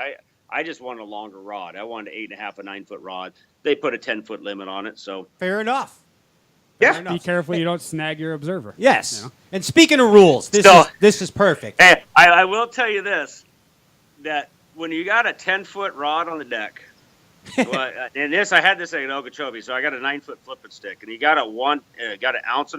I just wanted a longer rod. I wanted 8.5, a 9-foot rod. They put a 10-foot limit on it. So fair enough. Yeah. Be careful you don't snag your observer. Yes. And speaking of rules, this is perfect. Hey, I will tell you this, that when you got a 10-foot rod on the deck, and I had this in Okeechobee, so I got a 9-foot flipping stick, and you got an 1.25 ounce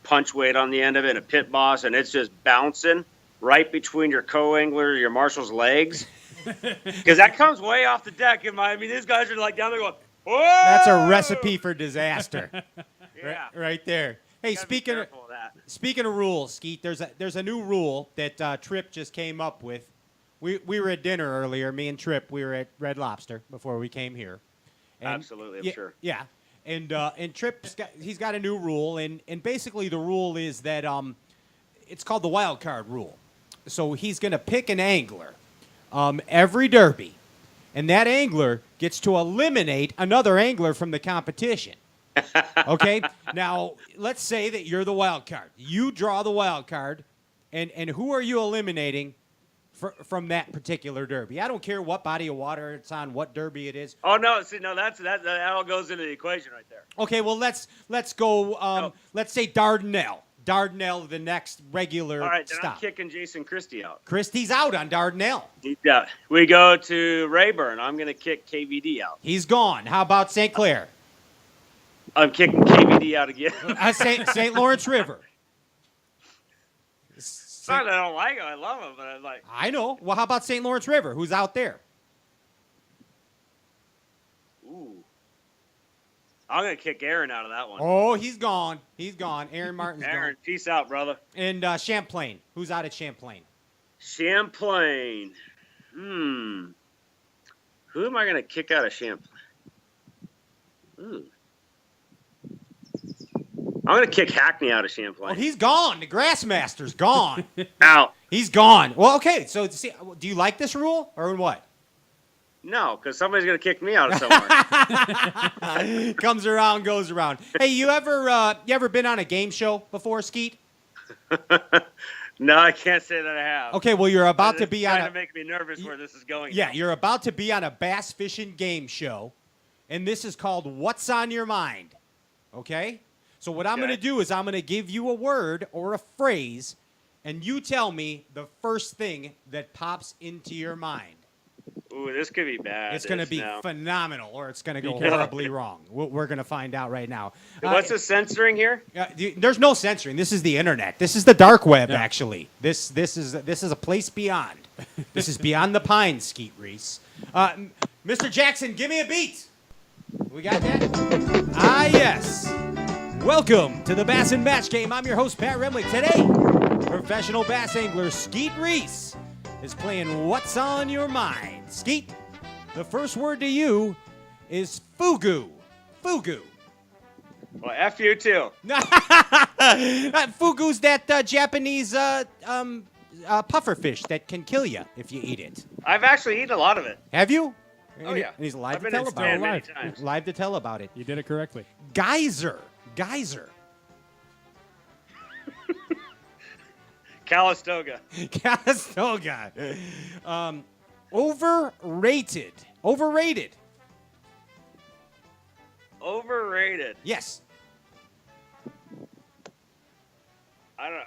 punch weight on the end of it, and a pit boss, and it's just bouncing right between your co-angler, your marshal's legs, because that comes way off the deck. These guys are like down there going, whoa! That's a recipe for disaster. Yeah. Right there. Hey, speaking of rules, Skeet, there's a new rule that Tripp just came up with. We were at dinner earlier, me and Tripp. We were at Red Lobster before we came here. And absolutely, I'm sure. Yeah, and Tripp's he's got a new rule, and basically the rule is that it's called the wild card rule. So he's going to pick an angler every derby, and that angler gets to eliminate another angler from the competition. Okay. Now, let's say that you're the wild card. You draw the wild card, and who are you eliminating from that particular derby? I don't care what body of water it's on, what derby it is. Oh no, see, no, that all goes into the equation right there. Okay, well let's go. Let's say Dardanelle, the next regular All right, then stop. I'm kicking Jason Christie out. Christie's out on Dardanelle. Yeah, we go to Rayburn. I'm going to kick KVD out. He's gone. How about St. Clair? I'm kicking KVD out again. St. Lawrence River. It's not that I don't like him. I love him, but I'm like, I know. Well, how about St. Lawrence River? Who's out there? ooh. I'm going to kick Aaron out of that one. Oh, he's gone. He's gone. Aaron Martin's Aaron, gone. peace out, brother. And Champlain. Who's out at Champlain? Champlain. Who am I going to kick out of Champlain? I'm going to kick Hackney out of Champlain. Oh, he's gone. The Grassmaster's gone. Out. He's gone. Well, okay. So, see, do you like this rule or what? No, because somebody's going to kick me out of somewhere. Comes around, goes around. Hey, you ever been on a game show before, Skeet? No, I can't say that I have. Okay, well, you're about to It's be trying on to make me nervous where this is going. Yeah, you're about to be on a bass fishing game show, and this is called What's on Your Mind. Okay? So what I'm going to do is I'm going to give you a word or a phrase, and you tell me the first thing that pops into your mind. Ooh, this could be bad. It's going to be now. phenomenal, or it's going to go careful. horribly wrong. We're going to find out right now. What's the censoring here? There's no censoring. This is the internet. This is the dark web, actually. This is a place beyond. This is beyond the pines, Skeet Reese. Mr. Jackson, give me a beat. We got that? Ah, yes. Welcome to the Bass and Match Game. I'm your host, Pat Remley. Today, professional bass angler Skeet Reese is playing What's on Your Mind. Skeet, the first word to you is fugu. Fugu. Well, F you too. Fugu's that Japanese puffer fish that can kill you if you eat it. I've actually eaten a lot of it. Have you? Oh, yeah. And he's live I've to been tell in about Japan it. many times. Live to tell about it. You did it correctly. Geyser. Calistoga. Calistoga. Overrated. Overrated. Yes. I don't know.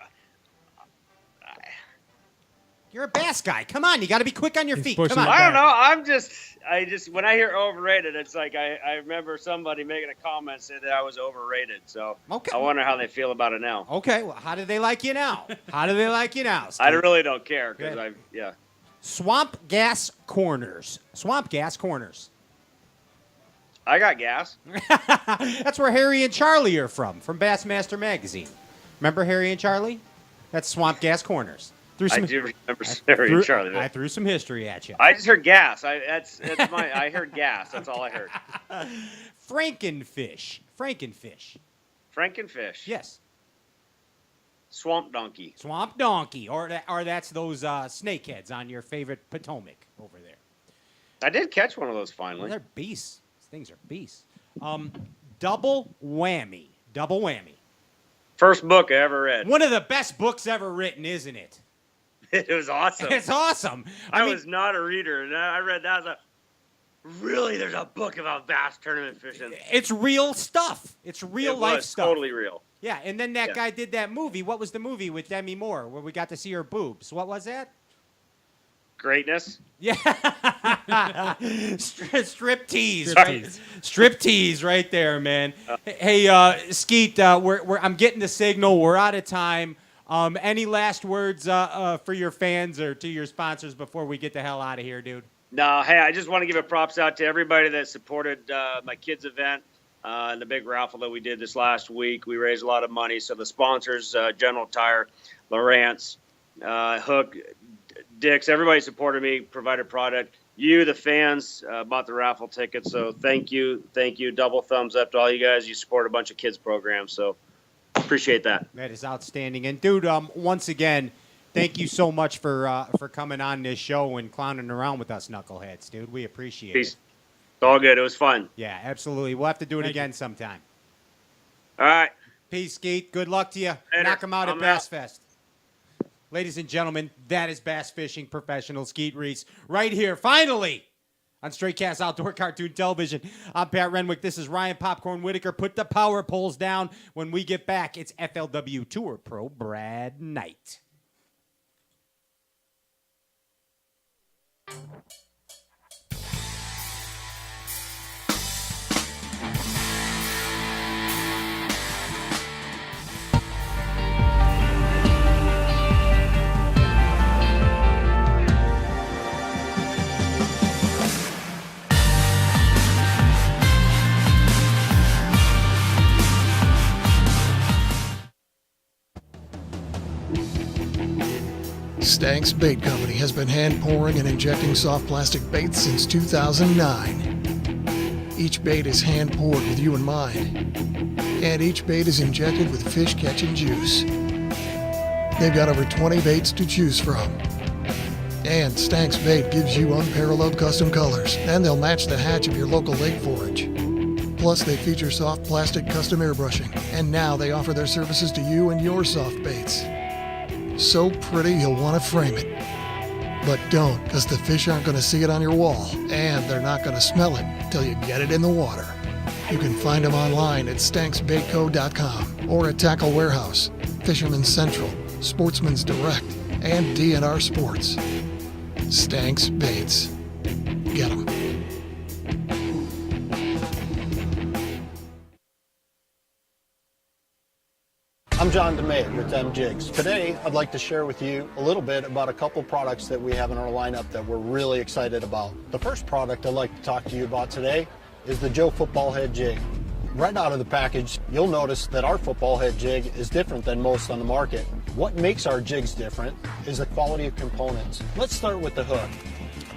You're a bass guy. Come on, you got to be quick on your feet. pushing Come on. it I don't know. I just when I hear overrated, it's like I remember somebody making a comment saying that I was overrated. So Okay. I wonder how they feel about it now. Okay, well, how do they like you now? I Steve? really don't care because Good. Swamp Gas Corners. Swamp Gas Corners. I got gas. That's where Harry and Charlie are from Bassmaster Magazine. Remember Harry and Charlie? That's Swamp Gas Corners. I do remember Harry and Charlie. I threw some history at you. I just heard gas. I heard gas. That's all I heard. Frankenfish. Frankenfish. Yes. Swamp donkey. Swamp donkey, or that's those snakeheads on your favorite Potomac over there. I did catch one of those Well, finally. they're beasts. These things are beasts. Double whammy. First book I ever read. One of the best books ever written, isn't it? It was awesome. It's awesome. I was not a reader, and I read that. I was like, really? There's a book about bass tournament fishing. It's real stuff. It's real life stuff. Totally real. Yeah, and then that guy did that movie. What was the movie with Demi Moore where we got to see her boobs? What was that? Greatness. Yeah. Strip tease right there, man. Hey, Skeet, I'm getting the signal. We're out of time. Any last words for your fans or to your sponsors before we get the hell out of here, dude? No, hey, I just want to give a props out to everybody that supported my kids' event and the big raffle that we did this last week. We raised a lot of money. So the sponsors, General Tire, Lowrance, Hook, Dick's, everybody supported me, provided product. You, the fans, bought the raffle tickets. So thank you. Double thumbs up to all you guys. You support a bunch of kids programs. So appreciate that. That is outstanding. And, dude, once again, thank you so much for coming on this show and clowning around with us knuckleheads, dude. We appreciate Peace. it. It's all good. It was fun. Yeah, absolutely. We'll have to do it again sometime. All right. Peace, Skeet. Good luck to you. Later. Knock him out at I'm Bass out. Fest. Ladies and gentlemen, that is bass fishing professional Skeet Reese right here, finally, on Straight Cast Outdoor Cartoon Television. I'm Pat Renwick. This is Ryan Popcorn Whitaker. Put the power poles down. When we get back, it's FLW Tour Pro Brad Knight. Stank's Bait Company has been hand pouring and injecting soft plastic baits since 2009. Each bait is hand poured with you in mind, and each bait is injected with fish catching juice. They've got over 20 baits to choose from. And Stank's Bait gives you unparalleled custom colors, and they'll match the hatch of your local lake forage. Plus, they feature soft plastic custom airbrushing, and now they offer their services to you and your soft baits. So pretty you'll want to frame it. But don't, because the fish aren't going to see it on your wall, and they're not going to smell it till you get it in the water. You can find them online at stanksbaitco.com or at Tackle Warehouse, Fisherman's Central, Sportsman's Direct, and DNR Sports. Stank's Baits. Get them. I'm John DeMay with M Jigs. Today, I'd like to share with you a little bit about a couple products that we have in our lineup that we're really excited about. The first product I'd like to talk to you about today is the Joe Football Head Jig. Right out of the package, you'll notice that our football head jig is different than most on the market. What makes our jigs different is the quality of components. Let's start with the hook.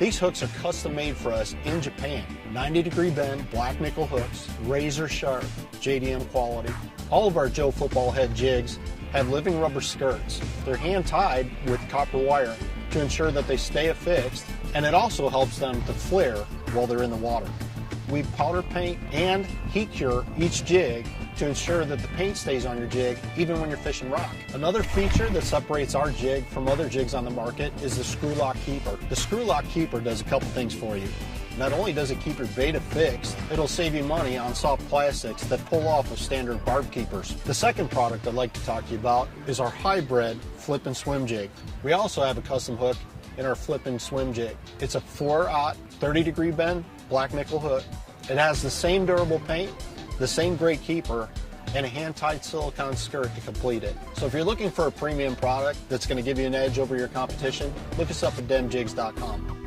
These hooks are custom made for us in Japan. 90-degree bend, black nickel hooks, razor sharp, JDM quality. All of our Joe Football Head jigs have living rubber skirts. They're hand tied with copper wire to ensure that they stay affixed, and it also helps them to flare while they're in the water. We powder paint and heat cure each jig to ensure that the paint stays on your jig even when you're fishing rock. Another feature that separates our jig from other jigs on the market is the screw lock keeper. The screw lock keeper does a couple things for you. Not only does it keep your bait affixed, it'll save you money on soft plastics that pull off of standard barb keepers. The second product I'd like to talk to you about is our hybrid flip and swim jig. We also have a custom hook in our flip and swim jig. It's a 4/0 30-degree bend black nickel hook. It has the same durable paint, the same great keeper, and a hand-tied silicone skirt to complete it. So if you're looking for a premium product that's going to give you an edge over your competition, look us up at demjigs.com.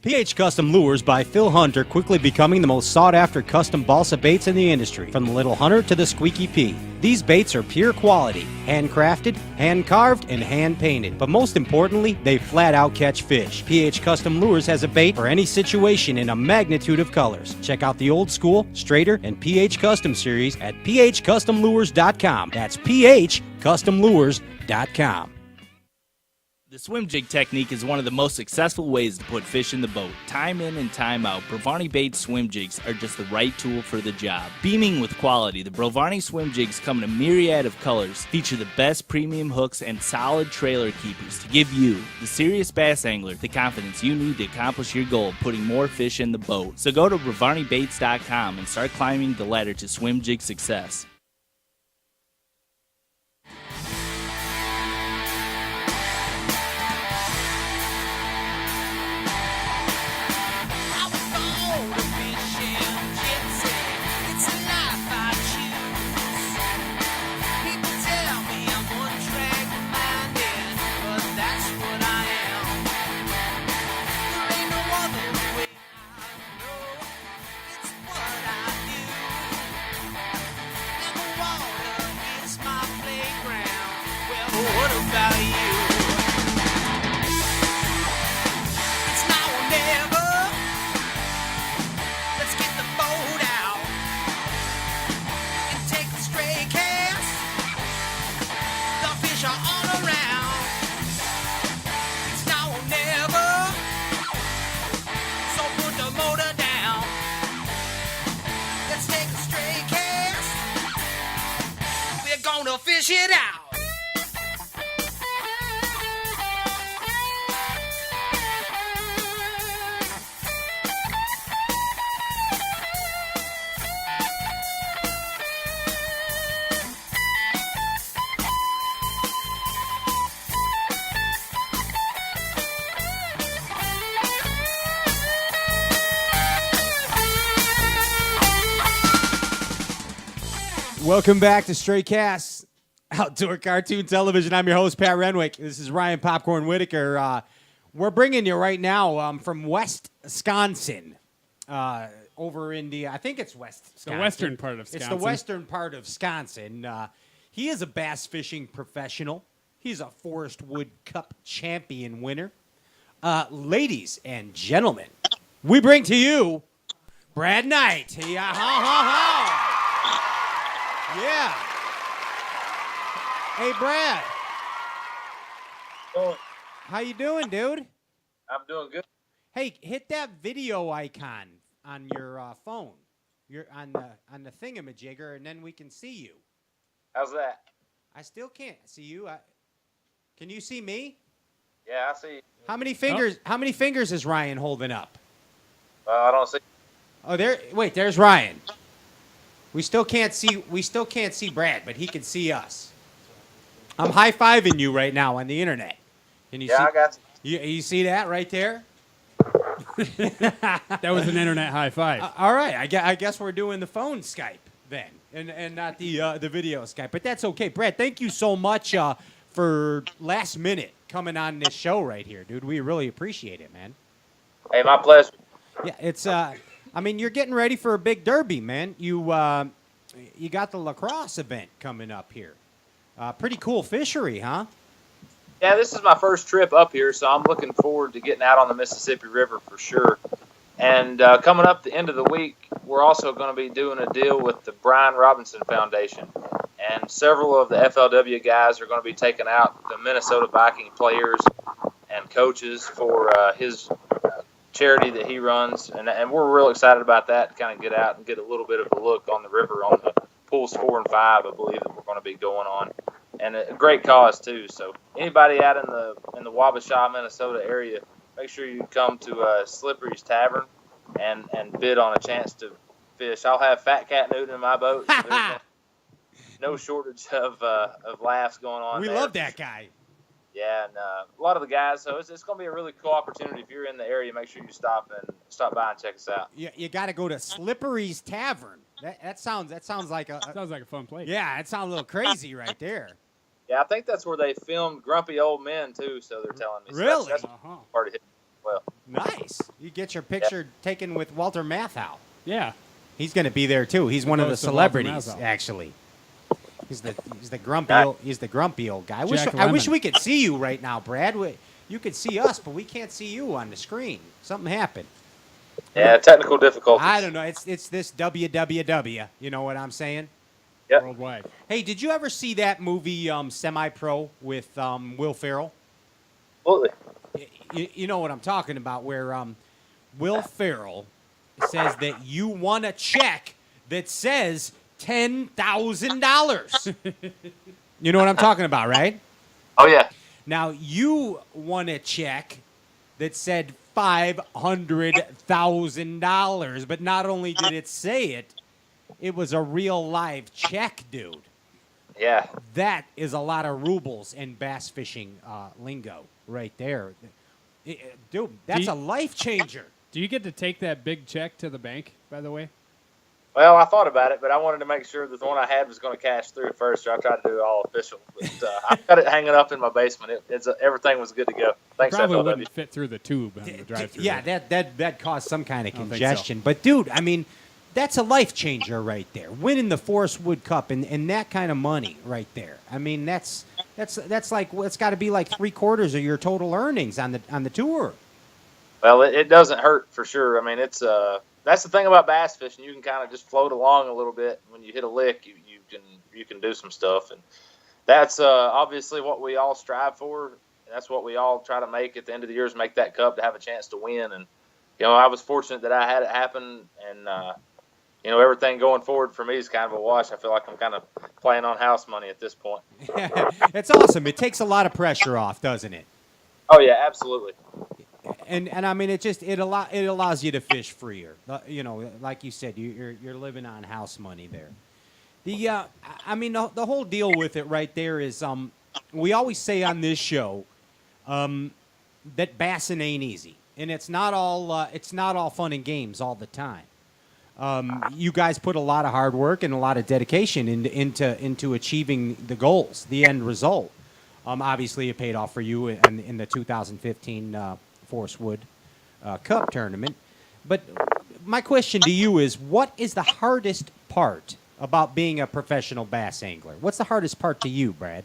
PH Custom Lures by Phil Hunt are quickly becoming the most sought-after custom balsa baits in the industry, from the Little Hunter to the Squeaky P. These baits are pure quality, handcrafted, hand-carved, and hand-painted. But most importantly, they flat-out catch fish. PH Custom Lures has a bait for any situation in a magnitude of colors. Check out the Old School, Straighter, and PH Custom series at phcustomlures.com. That's phcustomlures.com. The swim jig technique is one of the most successful ways to put fish in the boat. Time in and time out, Brovani Bait swim jigs are just the right tool for the job. Beaming with quality, the Brovani swim jigs come in a myriad of colors, feature the best premium hooks and solid trailer keepers to give you, the serious bass angler, the confidence you need to accomplish your goal of putting more fish in the boat. So go to BrovaniBaits.com and start climbing the ladder to swim jig success. fish it out. Welcome back to Stray Cast Outdoor Cartoon Television. I'm your host, Pat Renwick. This is Ryan Popcorn Whitaker. We're bringing you right now from West Wisconsin, over in the, I think it's West Wisconsin. The western part of Wisconsin. It's the western part of Wisconsin. He is a bass fishing professional. He's a Forest Wood Cup champion winner. Ladies and gentlemen, we bring to you Brad Knight. Yeah, ha, ha, ha. Yeah. Hey, Brad. How you doing, dude? I'm doing good. Hey, hit that video icon on your phone. You're on the thingamajigger, and then we can see you. How's that? I still can't see you. Can you see me? Yeah, I see. How many fingers? Oh. How many fingers is Ryan holding up? I don't see. Oh, there. Wait, there's Ryan. We still can't see Brad, but he can see us. I'm high-fiving you right now on the internet. Can you see? I got you. You see that right there? That was an internet high five. All right, I guess we're doing the phone Skype then, and not the video Skype. But that's okay, Brad. Thank you so much for last minute coming on this show right here, dude. We really appreciate it, man. Hey, my pleasure. Yeah, it's I mean, you're getting ready for a big derby, man. You got the lacrosse event coming up here. Pretty cool fishery, huh? Yeah, this is my first trip up here, so I'm looking forward to getting out on the Mississippi River for sure. And coming up the end of the week, we're also going to be doing a deal with the Brian Robinson Foundation. And several of the FLW guys are going to be taking out the Minnesota Viking players and coaches for his charity that he runs. And we're real excited about that, to kind of get out and get a little bit of a look on the river on the pools 4 and 5, I believe, that we're going to be going on. And a great cause, too. So anybody out in the Wabasha, Minnesota area, make sure you come to Slippery's Tavern and bid on a chance to fish. I'll have Fat Cat Newton in my boat. So there's no shortage of laughs going on. We there. love that guy. Yeah, and a lot of the guys. So it's going to be a really cool opportunity. If you're in the area, make sure you stop by and check us out. You got to go to Slippery's Tavern. That sounds like a sounds like a fun place. Yeah, it sounds a little crazy right there. Yeah, I think that's where they filmed Grumpy Old Men too. So they're telling me. So Really? That's part of it. Well, nice. You get your picture taken with Walter Matthau. Yeah, he's going to be there too. He's one of the celebrities, actually. He's the grumpy old guy. I wish we could see you right now, Brad. You could see us, but we can't see you on the screen. Something happened. Yeah, technical difficulties. I don't know. It's this WWW. You know what I'm saying? Yep. Worldwide. Hey, did you ever see that movie Semi-Pro with Will Ferrell? Absolutely. You know what I'm talking about, where Will Ferrell says that you won a check that says $10,000. You know what I'm talking about, right? Oh, yeah. Now, you won a check that said $500,000, but not only did it say it, it was a real live check, dude. Yeah. That is a lot of rubles in bass fishing lingo right there. Dude, that's a life changer. Do you get to take that big check to the bank, by the way? Well, I thought about it, but I wanted to make sure that the one I had was going to cash through first, so I tried to do it all official. But I've got it hanging up in my basement. Everything was good to go. Thanks, Probably FLW. wouldn't fit through the tube on the drive-through. Yeah, that caused some kind of I don't think congestion. so. But, dude, I mean, that's a life changer right there. Winning the Forest Wood Cup and that kind of money right there. I mean, that's like, it's got to be like 3/4 of your total earnings on the tour. Well, it doesn't hurt for sure. I mean, it's that's the thing about bass fishing. You can kind of just float along a little bit. When you hit a lick, you can do some stuff, and that's obviously what we all strive for. That's what we all try to make at the end of the year, is make that cup to have a chance to win. And I was fortunate that I had it happen, and everything going forward for me is kind of a wash. I feel like I'm kind of playing on house money at this point. It's awesome. It takes a lot of pressure off, doesn't it? Oh yeah, absolutely. And I mean, it allows you to fish freer. Like you said, you're living on house money there. The whole deal with it right there is we always say on this show that bassing ain't easy, and it's not all fun and games all the time. You guys put a lot of hard work and a lot of dedication into achieving the goals, the end result. Obviously, it paid off for you in the 2015 Forest Wood Cup tournament. But my question to you is, what is the hardest part about being a professional bass angler? What's the hardest part to you, Brad?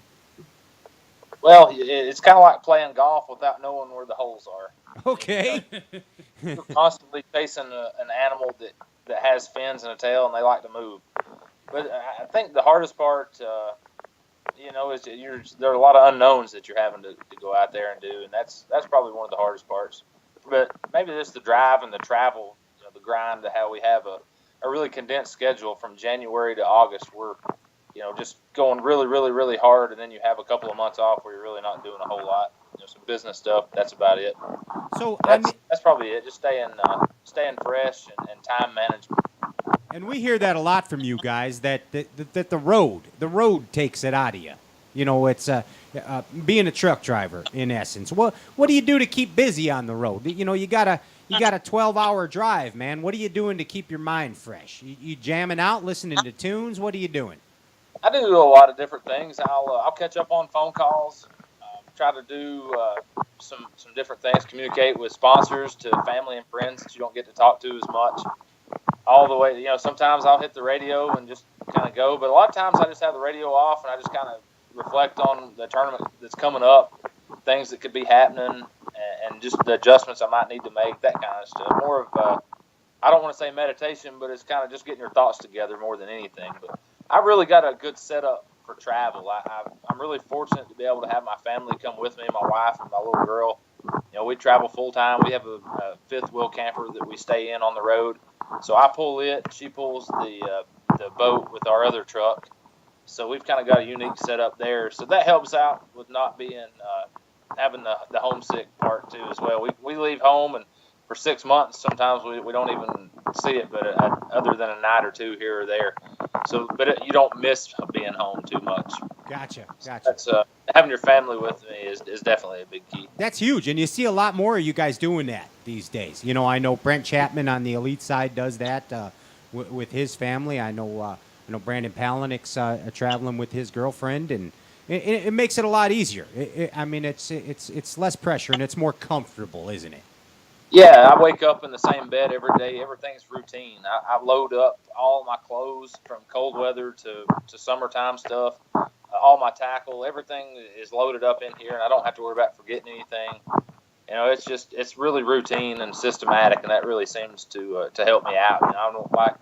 Well, it's kind of like playing golf without knowing where the holes are. Okay. You're constantly chasing an animal that has fins and a tail, and they like to move. But I think the hardest part, is there are a lot of unknowns that you're having to go out there and do, and that's probably one of the hardest parts. But maybe just the drive and the travel, the grind, to how we have a really condensed schedule from January to August. We're just going really, really, really hard, and then you have a couple of months off where you're really not doing a whole lot. Some business stuff. That's about it. So that's probably it. Just staying fresh and time management. And we hear that a lot from you guys, that the road takes it out of you. It's being a truck driver in essence. What do you do to keep busy on the road? You got a 12-hour drive, man. What are you doing to keep your mind fresh? You jamming out, listening to tunes? What are you doing? I do a lot of different things. I'll catch up on phone calls. Try to do some different things. Communicate with sponsors, to family and friends that you don't get to talk to as much. All the way, sometimes I'll hit the radio and just kind of go. But a lot of times I just have the radio off and I just kind of reflect on the tournament that's coming up, things that could be happening, and just the adjustments I might need to make, that kind of stuff. More of, I don't want to say meditation, but it's kind of just getting your thoughts together more than anything. But I really got a good setup for travel. I'm really fortunate to be able to have my family come with me, my wife and my little girl. We travel full time. We have a fifth wheel camper that we stay in on the road. So I pull it, she pulls the boat with our other truck. So we've kind of got a unique setup there. So that helps out with not being having the homesick part too as well. We leave home, and for 6 months sometimes we don't even see it, but other than a night or two here or there. So, but you don't miss being home too much. Gotcha. That's having your family with me is definitely a big key. That's huge, and you see a lot more of you guys doing that these days. I know Brent Chapman on the elite side does that with his family. I know Brandon Palaniuk's traveling with his girlfriend, and it makes it a lot easier. It's less pressure and it's more comfortable, isn't it? Yeah, I wake up in the same bed every day. Everything's routine. I load up all my clothes from cold weather to summertime stuff. All my tackle, everything is loaded up in here, and I don't have to worry about forgetting anything. It's really routine and systematic, and that really seems to help me out. I don't like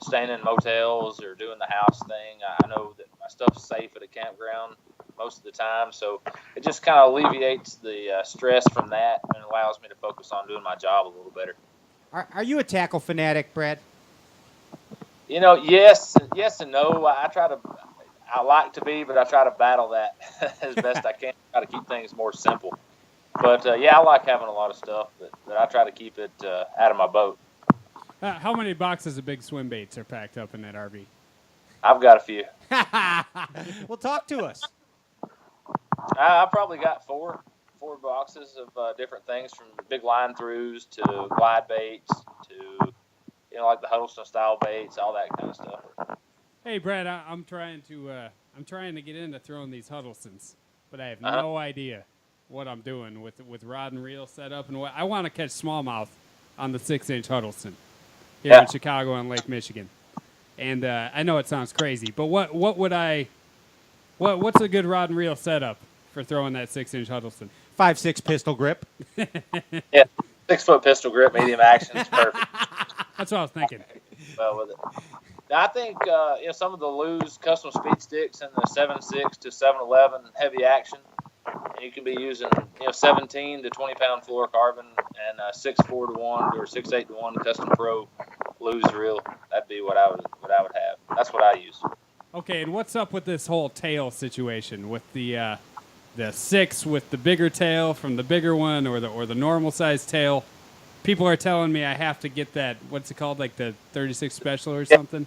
staying in motels or doing the house thing. I know that my stuff's safe at a campground most of the time, so it just kind of alleviates the stress from that and allows me to focus on doing my job a little better. Are you a tackle fanatic, Brad? Yes and no. I like to be, but I try to battle that as best I can. Try to keep things more simple. But I like having a lot of stuff, but I try to keep it out of my boat. How many boxes of big swim baits are packed up in that RV? I've got a few. Well, talk to us. I probably got four boxes of different things, from big line throughs to glide baits to like the Huddleston style baits, all that kind of stuff. Hey, Brad, I'm trying to get into throwing these Huddlestons, but I have no idea what I'm doing with rod and reel setup, and what I want to catch smallmouth on the 6-inch Huddleston here in Chicago on Lake Michigan. And I know it sounds crazy, but what's a good rod and reel setup for throwing that 6-inch Huddleston? 5.6 pistol grip. Yeah, 6-foot pistol grip, medium action is perfect. That's what I was thinking. Well, with it. Now, I think some of the loose custom speed sticks in the 7.6 to 7.11 heavy action, and you can be using 17 to 20 pound fluorocarbon and 6.4 to 1 or 6.8 to 1 custom pro loose reel. That'd be what I would have. That's what I use. Okay, and what's up with this whole tail situation with the 6 with the bigger tail from the bigger one, or the normal size tail? People are telling me I have to get that. What's it called, like the 36 special or something?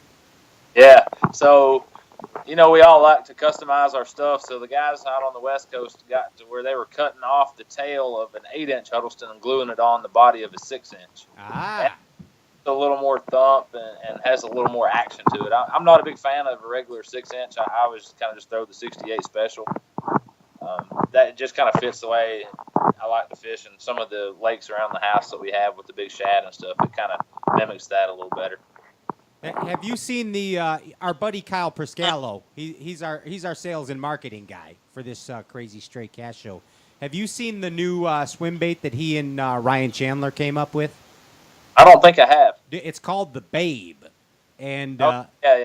Yeah. So, we all like to customize our stuff. So the guys out on the West Coast got to where they were cutting off the tail of an 8-inch Huddleston and gluing it on the body of a 6-inch. Ah. A little more thump and has a little more action to it. I'm not a big fan of a regular 6-inch. I always kind of just throw the 68 special. That just kind of fits the way I like to fish, and some of the lakes around the house that we have with the big shad and stuff, it kind of mimics that a little better. Have you seen our buddy Kyle Priscallo? He's our sales and marketing guy for this crazy straight cast show. Have you seen the new swim bait that he and Ryan Chandler came up with? I don't think I have. It's called the Babe, and yeah.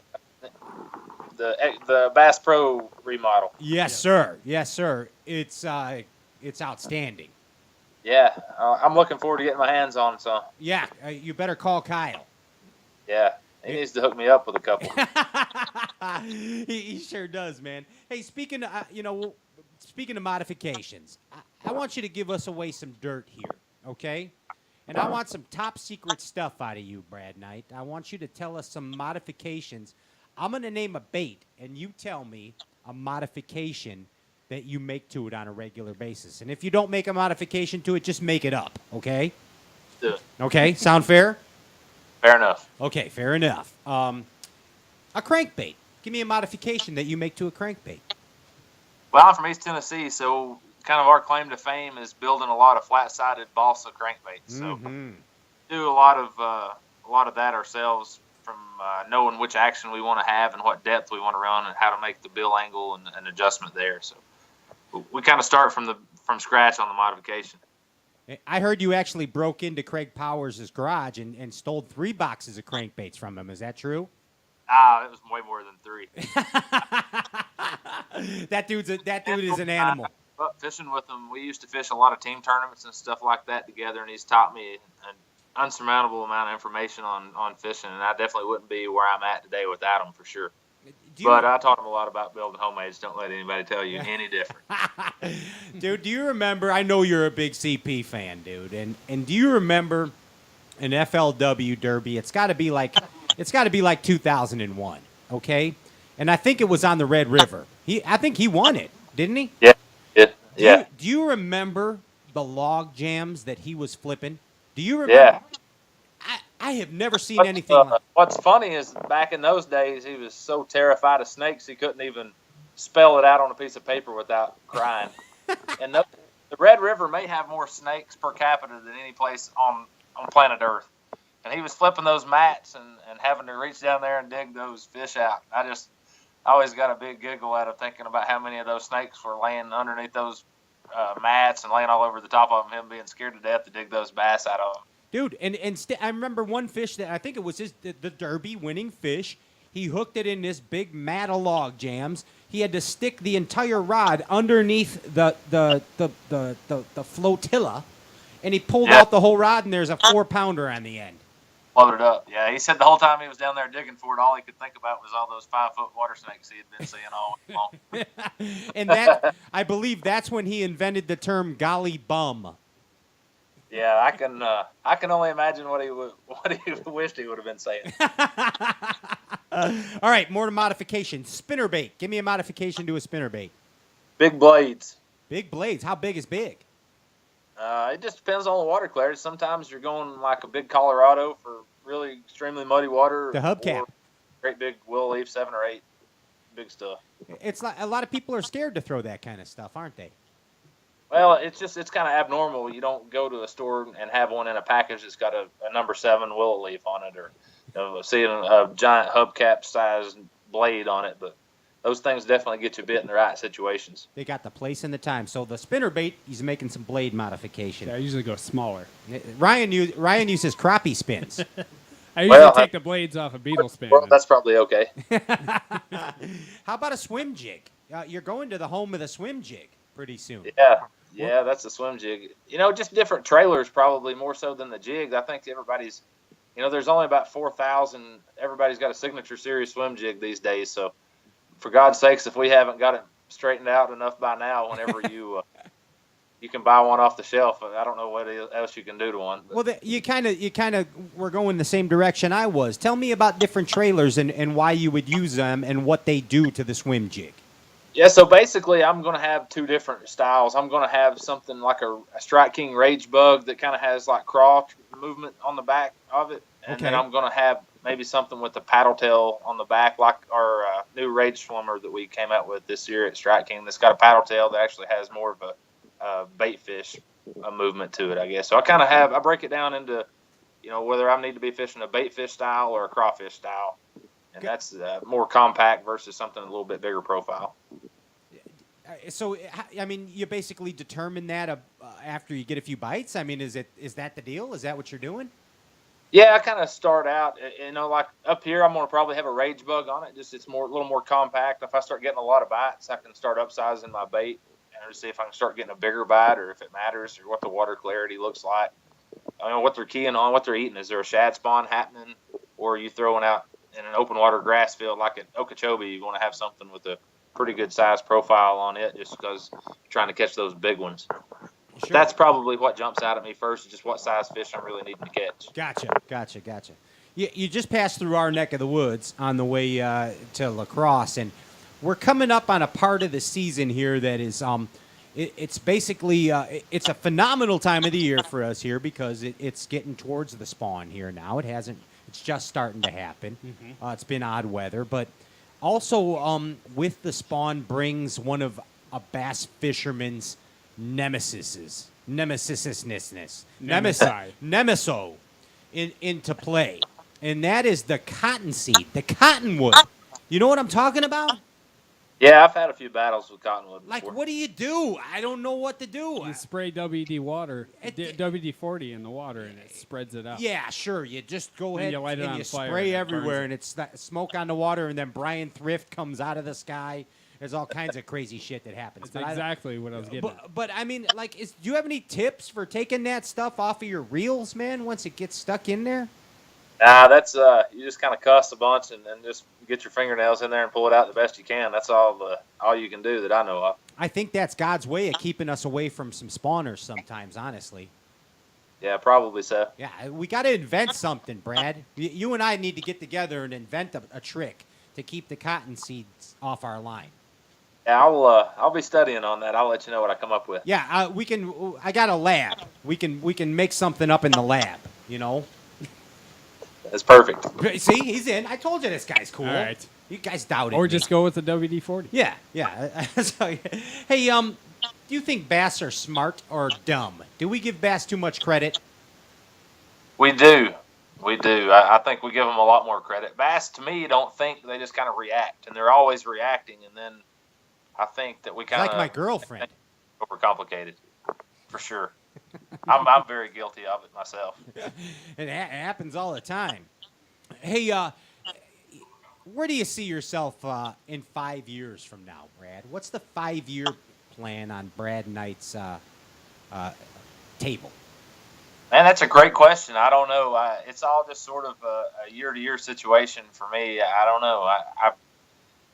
The Bass Pro remodel. Yes, sir. Yes, sir. It's outstanding. Yeah, I'm looking forward to getting my hands on some. Yeah, you better call Kyle. Yeah, he needs to hook me up with a couple. he sure does, man. Hey, speaking of modifications, I want you to give us away some dirt here, okay? And I want some top secret stuff out of you, Brad Knight. I want you to tell us some modifications. I'm going to name a bait, and you tell me a modification that you make to it on a regular basis. And if you don't make a modification to it, just make it up, okay? Do it. Okay, sound fair? Fair enough. Okay, fair enough. A crankbait. Give me a modification that you make to a crankbait. Well, I'm from East Tennessee, so kind of our claim to fame is building a lot of flat-sided balsa crankbaits. So do a lot of that ourselves, from knowing which action we want to have and what depth we want to run and how to make the bill angle and adjustment there. So we kind of start from scratch on the modification. I heard you actually broke into Craig Powers' garage and stole 3 boxes of crankbaits from him. Is that true? It was way more than 3. That dude is an animal. But fishing with him, we used to fish a lot of team tournaments and stuff like that together, and he's taught me an unsurmountable amount of information on fishing, and I definitely wouldn't be where I'm at today without him, for sure. But I taught him a lot about building homemades. Don't let anybody tell you any different. Dude, do you remember? I know you're a big CP fan, dude, and do you remember an FLW Derby? It's got to be like 2001, okay? And I think it was on the Red River. I think he won it, didn't he? Yeah. Yeah. Do you remember the log jams that he was flipping? Do you remember? Yeah. I have never seen anything like. What's funny is back in those days, he was so terrified of snakes he couldn't even spell it out on a piece of paper without crying. And the Red River may have more snakes per capita than any place on planet Earth. And he was flipping those mats and having to reach down there and dig those fish out. I always got a big giggle out of thinking about how many of those snakes were laying underneath those mats and laying all over the top of them, him being scared to death to dig those bass out of them. Dude, I remember one fish that I think it was the Derby winning fish. He hooked it in this big mat of log jams. He had to stick the entire rod underneath the flotilla, and he pulled out the whole rod, and there's a 4-pounder on the end. Loaded up. Yeah, he said the whole time he was down there digging for it, all he could think about was all those 5-foot water snakes he had been seeing all week long. And I believe that's when he invented the term "golly bum." Yeah, I can only imagine what he wished he would have been saying. All right, more to modification. Spinnerbait. Give me a modification to a spinnerbait. Big blades. Big blades. How big is big? It just depends on the water clarity. Sometimes you're going like a big Colorado for really extremely muddy water. The hubcap. Great big willow leaf, 7 or 8. Big stuff. It's like a lot of people are scared to throw that kind of stuff, aren't they? Well, it's kind of abnormal. You don't go to a store and have one in a package that's got a number 7 willow leaf on it, or see a giant hubcap size blade on it. But those things definitely get you bit in the right situations. They got the place and the time. So the spinnerbait, he's making some blade modification. Yeah, I usuly go smaller. Ryan uses crappie spins. I usually take the blades off a beetle spin. Well, that's probably okay. How about a swim jig? You're going to the home of the swim jig pretty soon. Yeah, that's a swim jig. Just different trailers probably more so than the jigs. I think everybody's there's only about 4,000. Everybody's got a signature series swim jig these days. So for God's sakes, if we haven't got it straightened out enough by now, whenever you can buy one off the shelf, I don't know what else you can do to one. But. Well, you kind of were going the same direction I was. Tell me about different trailers and why you would use them and what they do to the swim jig. Yeah, so basically I'm going to have two different styles. I'm going to have something like a Strike King Rage Bug that kind of has like crawl movement on the back of it. And then I'm going to have maybe something with the paddle tail on the back, like our new Rage Swimmer that we came out with this year at Strike King that's got a paddle tail that actually has more of a bait fish movement to it, I guess. So I break it down into, whether I need to be fishing a bait fish style or a crawfish style. And that's more compact versus something a little bit bigger profile. So, I mean, you basically determine that after you get a few bites? I mean, is that the deal? Is that what you're doing? Yeah, I kind of start out, like up here, I'm going to probably have a Rage Bug on it. Just it's a little more compact. If I start getting a lot of bites, I can start upsizing my bait and see if I can start getting a bigger bite or if it matters or what the water clarity looks like. I mean, what they're keying on, what they're eating. Is there a shad spawn happening, or are you throwing out in an open water grass field like at Okeechobee? You want to have something with a pretty good size profile on it, just because you're trying to catch those big ones. Sure. That's probably what jumps out at me first, is just what size fish I'm really needing to catch. Gotcha. You just passed through our neck of the woods on the way to La Crosse, and we're coming up on a part of the season here that is it's basically it's a phenomenal time of the year for us here because it's getting towards the spawn here now. It's just starting to happen. It's been odd weather, but also with the spawn brings one of a bass fisherman's nemesiso into play, and that is the cottonseed, the cottonwood. You know what I'm talking about? Yeah, I've had a few battles with cottonwood before. Like, what do you do? I don't know what to do. You spray WD-40 in the water, and it spreads it out. Yeah, sure. You just go ahead you light it and on you fire spray and it everywhere, burns and it's smoke on the water, and then Brian Thrift comes out of the sky. There's all kinds of crazy shit that happens. That's exactly what I was getting at. But I mean, like, do you have any tips for taking that stuff off of your reels, man, once it gets stuck in there? Nah, that's you just kind of cuss a bunch and then just get your fingernails in there and pull it out the best you can. That's all you can do that I know of. I think that's God's way of keeping us away from some spawners sometimes, honestly. Yeah, probably so. Yeah, we got to invent something, Brad. You and I need to get together and invent a trick to keep the cottonseeds off our line. Yeah, I'll be studying on that. I'll let you know what I come up with. Yeah, we can. I got a lab. We can make something up in the lab. That's perfect. See, he's in. I told you this guy's cool. All right. You guys doubted Or me. just go with the WD-40. Yeah. So, hey, do you think bass are smart or dumb? Do we give bass too much credit? We do. I think we give them a lot more credit. Bass, to me, don't think. They just kind of react, and they're always reacting. And then I think that we kind of like my girlfriend. Overcomplicated, for sure. I'm very guilty of it myself. It happens all the time. Hey, where do you see yourself in 5 years from now, Brad? What's the 5-year plan on Brad Knight's table? Man, that's a great question. I don't know. It's all just sort of a year-to-year situation for me. I don't know.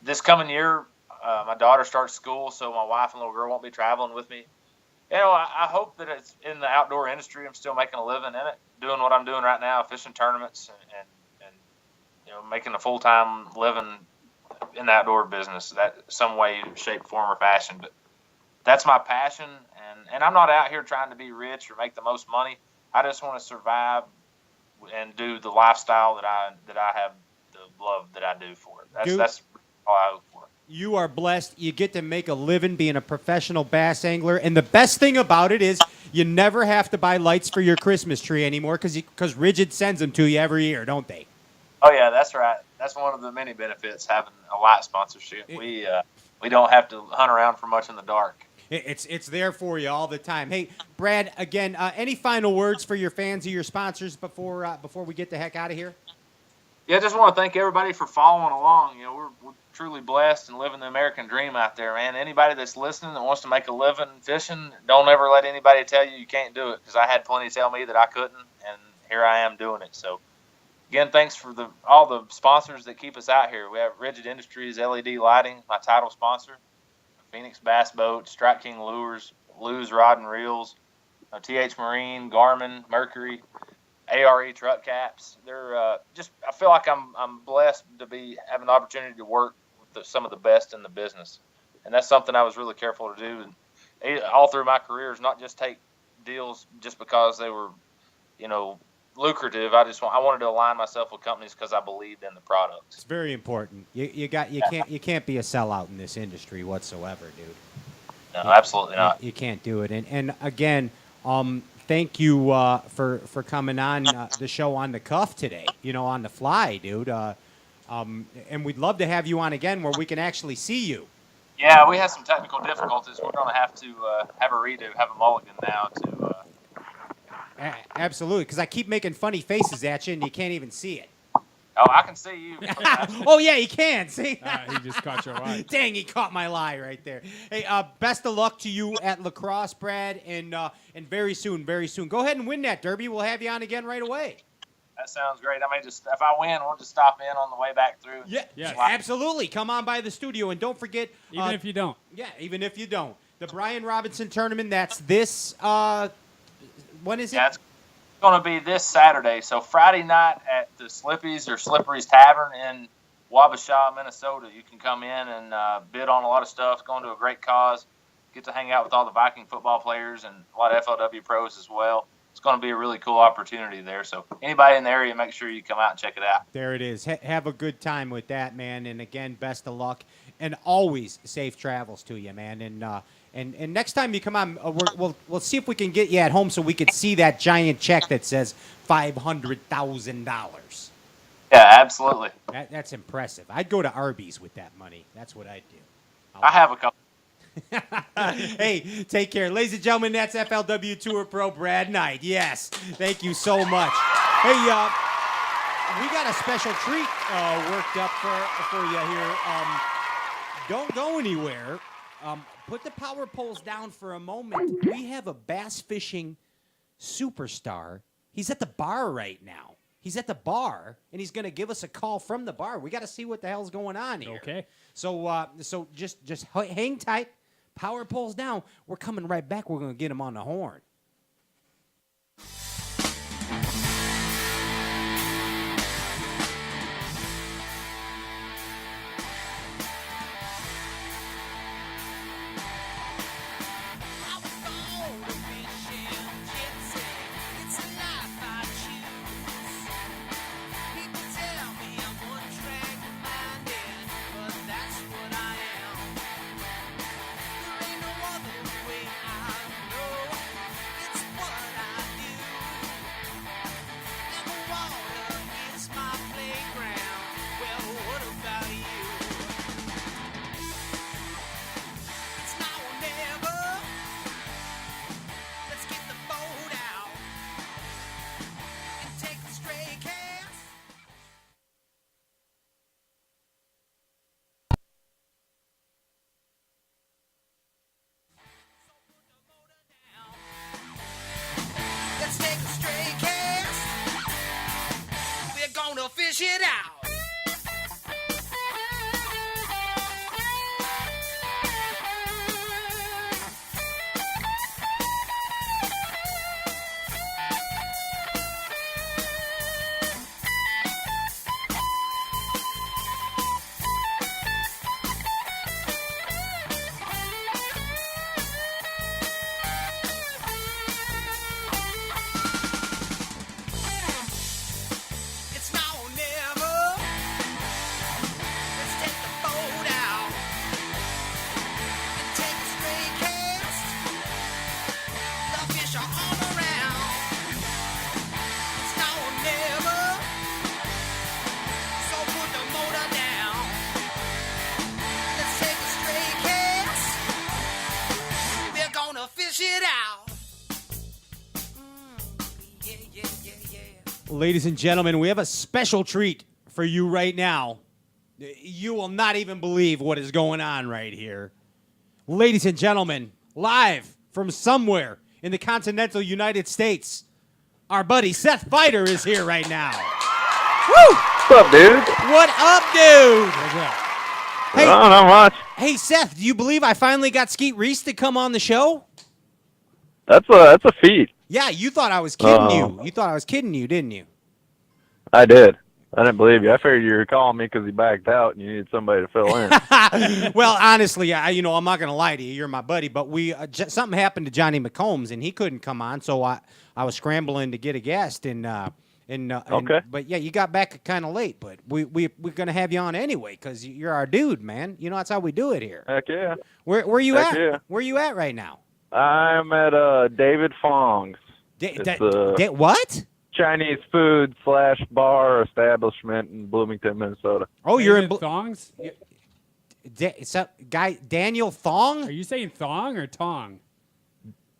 This coming year, my daughter starts school, so my wife and little girl won't be traveling with me. I hope that it's in the outdoor industry. I'm still making a living in it, doing what I'm doing right now, fishing tournaments and making a full-time living in the outdoor business, that some way, shape, form, or fashion. But that's my passion, and I'm not out here trying to be rich or make the most money. I just want to survive and do the lifestyle that I have the love that I do for it. That's all I hope for. You are blessed. You get to make a living being a professional bass angler. And the best thing about it is you never have to buy lights for your Christmas tree anymore because Rigid sends them to you every year, don't they? Oh, yeah, that's right. That's one of the many benefits, having a light sponsorship. We don't have to hunt around for much in the dark. It's there for you all the time. Hey, Brad, again, any final words for your fans or your sponsors before we get the heck out of here? Yeah, I just want to thank everybody for following along. We're truly blessed and living the American dream out there, man. Anybody that's listening that wants to make a living fishing, don't ever let anybody tell you can't do it, because I had plenty tell me that I couldn't, and here I am doing it. So again, thanks for all the sponsors that keep us out here. We have Rigid Industries, LED Lighting, my title sponsor, Phoenix Bass Boat, Strike King Lures, Lou's Rod and Reels, TH Marine, Garmin, Mercury, ARE Truck Caps. They're I feel like I'm blessed to be having the opportunity to work with some of the best in the business, and that's something I was really careful to do. And all through my career is not just take deals just because they were, lucrative. I wanted to align myself with companies because I believed in the products. It's very important. You can't be a sellout in this industry whatsoever, dude. No, absolutely not. You can't do it. And again, thank you for coming on the show on the cuff today. On the fly, dude. And we'd love to have you on again where we can actually see you. Yeah, we had some technical difficulties. We're going to have to have a redo, have a mulligan now to. Absolutely, because I keep making funny faces at you and you can't even see it. Oh, I can see you. Oh, yeah, he can. See? He just caught your eye. Dang, he caught my lie right there. Hey, best of luck to you at La Crosse, Brad, and very soon. Go ahead and win that derby. We'll have you on again right away. That sounds great. I may just, if I win, we'll just stop in on the way back through. Yeah, absolutely. Come on by the studio, and don't forget. Even if you don't. Yeah, even if you don't. The Brian Robinson Tournament, that's this, when is it? Yeah, it's going to be this Saturday. So Friday night at the Slippies or Slippery's Tavern in Wabasha, Minnesota. You can come in and bid on a lot of stuff. It's going to a great cause. Get to hang out with all the Viking football players and a lot of FLW pros as well. It's going to be a really cool opportunity there. So anybody in the area, make sure you come out and check it out. There it is. Have a good time with that, man. And again, best of luck and always safe travels to you, man. And next time you come on, we'll see if we can get you at home so we can see that giant check that says $500,000. Yeah, absolutely. That's impressive. I'd go to Arby's with that money. That's what I'd do. I have a couple. Hey, take care. Ladies and gentlemen, that's FLW Tour Pro Brad Knight. Yes, thank you so much. Hey, we got a special treat worked up for you here. Don't go anywhere. Put the power poles down for a moment. We have a bass fishing superstar. He's at the bar right now. He's at the bar, and he's going to give us a call from the bar. We got to see what the hell's going on here. Okay. So just hang tight. Power poles down. We're coming right back. We're going to get him on the horn. Let's take a straight cast. We're gonna fish it out. It's now or never. Let's take the boat out and take a straight cast. The fish are all around. It's now or never. So put the motor down. Let's take a straight cast. We're gonna fish it out. Yeah, yeah, yeah, yeah. Ladies and gentlemen, we have a special treat for you right now. You will not even believe what is going on right here. Ladies and gentlemen, live from somewhere in the continental United States, our buddy Seth Fighter is here right now. Woo! What's up, dude? What up, dude? Hey, Oh, not much. Hey, Seth, do you believe I finally got Skeet Reese to come on the show? That's a feat. Yeah, you thought I was kidding you. You thought I was kidding you, didn't you? I did. I didn't believe you. I figured you were calling me because you backed out and you needed somebody to fill in. Well, honestly, I'm not going to lie to you. You're my buddy, but something happened to Johnny McCombs, and he couldn't come on, so I was scrambling to get a guest, okay. But yeah, you got back kind of late, but we're going to have you on anyway because you're our dude, man. You know, that's how we do it here. Heck yeah. Where you Heck at? yeah. Where you at right now? I'm at David Fong's. What? Chinese food / bar establishment in Bloomington, Minnesota. Oh, you're in Thongs? Daniel Thong? Are you saying thong or tong?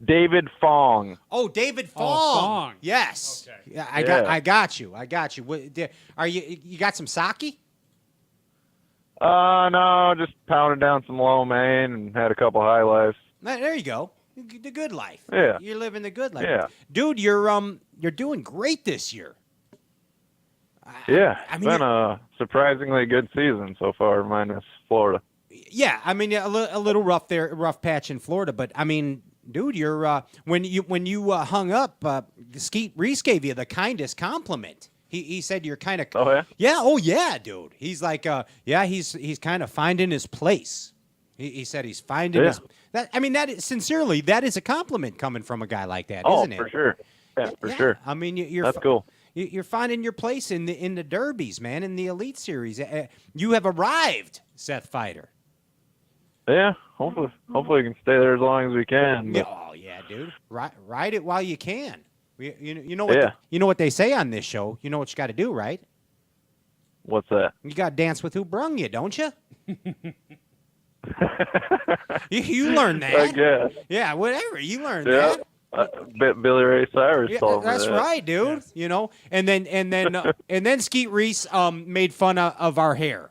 David Fong. Oh, David Fong. Oh, Fong. Yes. Okay. Yeah, I got you. Are you got some sake? No, just pounded down some lo mein and had a couple high lifes. There you go. The good life. Yeah. You're living the good life. Yeah. Dude, you're doing great this year. Yeah. It's been a surprisingly good season so far, minus Florida. Yeah, I mean a little rough patch in Florida, but I mean, dude, you're when you hung up, Skeet Reese gave you the kindest compliment. He said you're kind of. Oh yeah. Yeah. Oh yeah, dude. He's like, he's kind of finding his place. He said he's finding his. That is sincerely, that is a compliment coming from a guy like that, isn't it? Oh, for sure. Yeah, for sure. I mean, that's cool. You're finding your place in the derbies, man, in the Elite Series. You have arrived, Seth Fighter. Yeah, hopefully we can stay there as long as we can. But... Oh yeah, dude. Ride it while you can. You know what? Yeah. You know what they say on this show. You know what you got to do, right? What's that? You got to dance with who brung you, don't you? You learned that. I guess. Yeah, whatever. You learned that. Billy Ray Cyrus told me that's that. right, dude. Yes. You know, and then Skeet Reese made fun of our hair.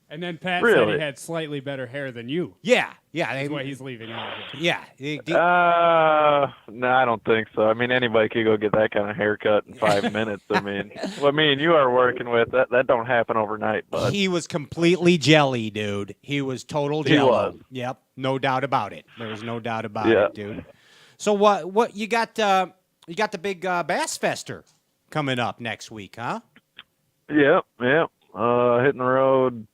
And then Pat said he had slightly better hair than you. Yeah. That's why he's leaving out. Yeah. No, I don't think so. I mean, anybody could go get that kind of haircut in 5 minutes. I mean, what me and you are working with, that don't happen overnight, bud. He was completely jelly, dude. He was total jelly. He was. Yep, no doubt about it. There was no doubt about it, dude. So what you got the big Bassmaster coming up next week, huh? Yep. Hitting the road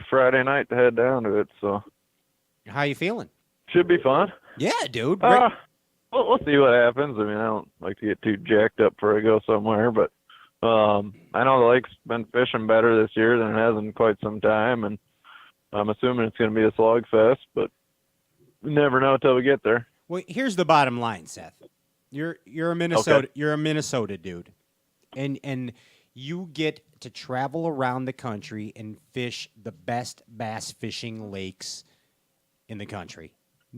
Friday night to head down to it, so. How you feeling? Should be fun. Yeah, dude. We'll see what happens. I mean, I don't like to get too jacked up before I go somewhere, but I know the lake's been fishing better this year than it has in quite some time, and I'm assuming it's going to be a slog fest, but we never know until we get there. Well, here's the bottom line, Seth. You're a Minnesota. Okay. You're a Minnesota dude, and you get to travel around the country and fish the best bass fishing lakes in the country.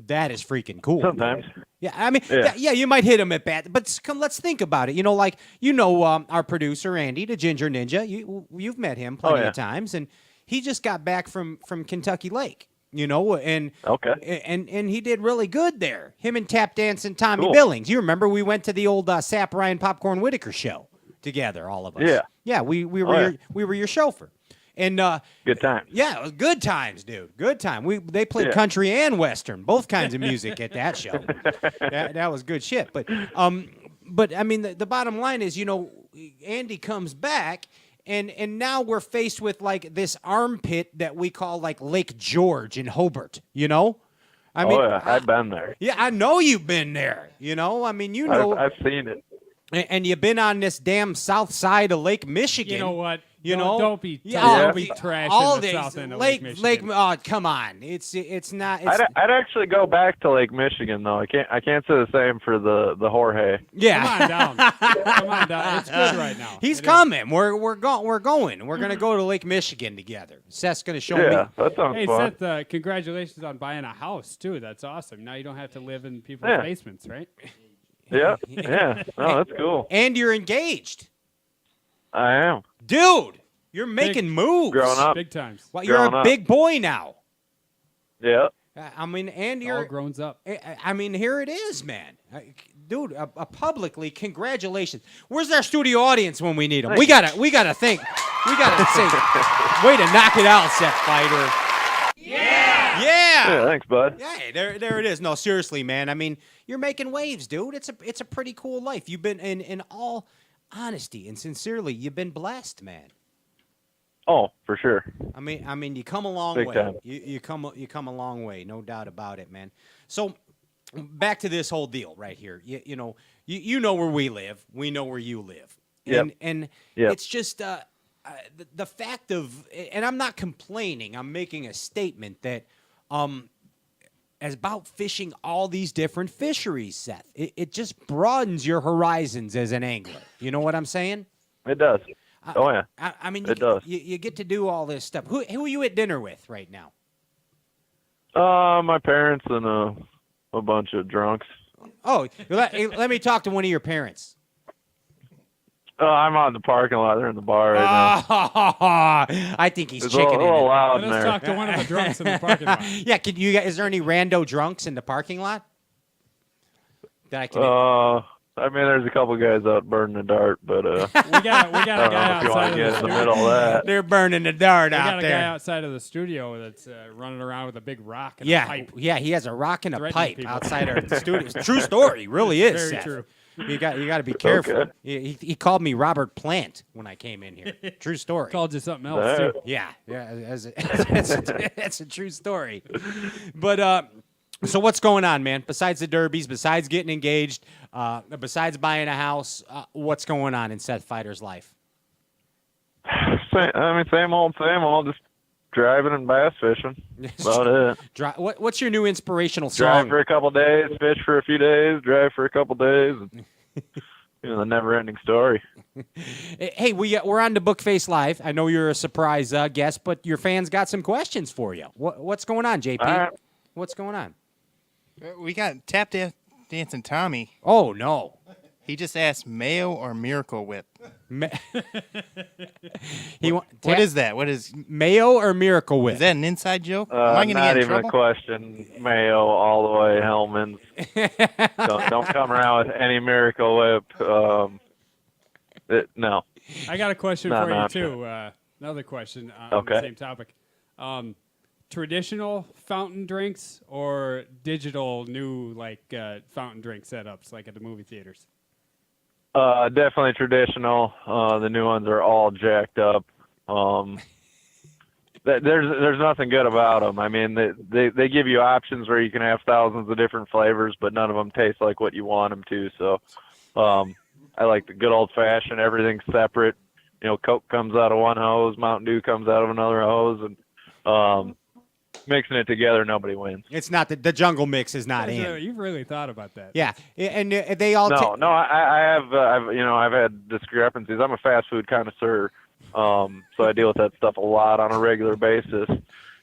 That is freaking cool. Sometimes. Yeah, I mean, yeah, you might hit them at bat, but let's think about it. Our producer Andy, the Ginger Ninja. You've met him plenty of times, and he just got back from Kentucky Lake. And he did really good there. Him and Tap Dancing Tommy Billings. You remember we went to the old Sap Ryan Popcorn Whitaker show together, all of us. Yeah. We were your chauffeur. And good times. Yeah, it was good times, dude. Good time. They played country and western, both kinds of music at that show. That was good shit. But I mean, the bottom line is, Andy comes back. And now we're faced with like this armpit that we call like Lake George in Hobart, I mean, I've been there. Yeah, I know you've been there. I mean, I've seen it. And you've been on this damn south side of Lake Michigan. You know what? Don't be trashing the south end of Lake Michigan. Oh, come on! It's not. I'd actually go back to Lake Michigan though. I can't say the same for the Jorge. Yeah, come on down. It's good right now. He's coming. We're going. We're going to go to Lake Michigan together. Seth's going to show me. Yeah, that sounds fun. Seth, congratulations on buying a house too. That's awesome. Now you don't have to live in people's basements, right? Yeah. Oh, that's cool. And you're engaged. I am. Dude, you're making moves. Growing up. Big times. Well, you're a big boy now. Yeah. I mean, and you're all grown up. I mean, here it is, man. dude, publicly, congratulations. Where's our studio audience when we need them? We gotta think. We gotta say, way to knock it out, Seth Fighter. Yeah. Yeah, thanks, bud. Yeah, there it is. No, seriously, man. I mean, you're making waves, dude. It's a pretty cool life. You've been, in all honesty and sincerely, you've been blessed, man. Oh, for sure. I mean, you come a long Big way. time. You come a long way, no doubt about it, man. So, back to this whole deal right here. You know where we live. We know where you live. And it's just the fact of, and I'm not complaining. I'm making a statement that as about fishing all these different fisheries, Seth. It just broadens your horizons as an angler. You know what I'm saying? It does. Oh yeah. I mean, it does. You get to do all this stuff. Who are you at dinner with right now? My parents and a bunch of drunks. Oh, let me talk to one of your parents. I'm out in the parking lot. They're in the bar right now. I think he's It's chickening a little it. loud in Let's there. talk to one of the drunks in the parking lot. Yeah, is there any rando drunks in the parking lot? That I can. I mean, there's a couple guys out burning a dart, but we got a I don't know guy if you want outside to of get the in the studio. middle of that. They're burning the dart We out got a guy there. outside of the studio that's running around with a big rock and a Yeah, pipe. yeah, he has a rock and a Threatening pipe people. outside our studio. It's a true story, really is. Very Seth. true. You got to be careful. Okay. He called me Robert Plant when I came in here. True story. Called you something else, too. Yeah, that's a true story. But so what's going on, man? Besides the derbies, besides getting engaged, besides buying a house, what's going on in Seth Fighter's life? Same old, just driving and bass fishing. About it. What's your new inspirational Drive song? for a couple days, fish for a few days, drive for a couple days. The never-ending story. Hey, we're on the Bookface Live. I know you're a surprise guest, but your fans got some questions for you. What's going on, JP? All right. What's going on? We got Tap Dancing Tommy. Oh, no. He just asked Mayo or Miracle Whip. What What is that? What is Mayo or Miracle Whip? Is that an inside joke? Am I gonna Not get in even trouble? a question. Mayo all the way, Hellman's. don't come around with any Miracle Whip. No. I got a question Not for an you, option. too. Another question on Okay. the same topic. Traditional fountain drinks or digital new fountain drink setups like at the movie theaters? Definitely traditional. The new ones are all jacked up. There's nothing good about them. I mean, they give you options where you can have thousands of different flavors, but none of them taste like what you want them to. So, I like the good old fashioned. Everything's separate. Coke comes out of one hose, Mountain Dew comes out of another hose, and mixing it together, nobody wins. It's not the jungle mix is not in. You've really thought about that. Yeah, and they all. No, I have. I've had discrepancies. I'm a fast food connoisseur, so I deal with that stuff a lot on a regular basis.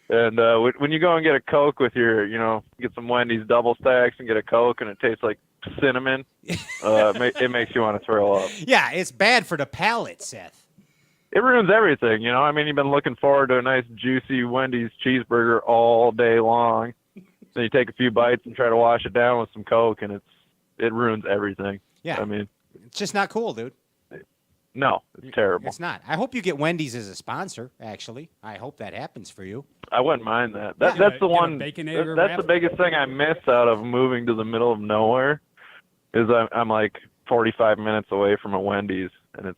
And when you go and get a Coke with your, get some Wendy's double stacks and get a Coke, and it tastes like cinnamon, it makes you want to throw up. Yeah, it's bad for the palate, Seth. It ruins everything, you've been looking forward to a nice juicy Wendy's cheeseburger all day long. Then you take a few bites and try to wash it down with some Coke, and it ruins everything. Yeah. I mean, It's just not cool, dude. no, it's terrible. It's not. I hope you get Wendy's as a sponsor, actually. I hope that happens for you. I wouldn't mind that. Yeah. That's the Get a one. Baconator That's wrap. the biggest thing I miss out of moving to the middle of nowhere, is I'm like 45 minutes away from a Wendy's, and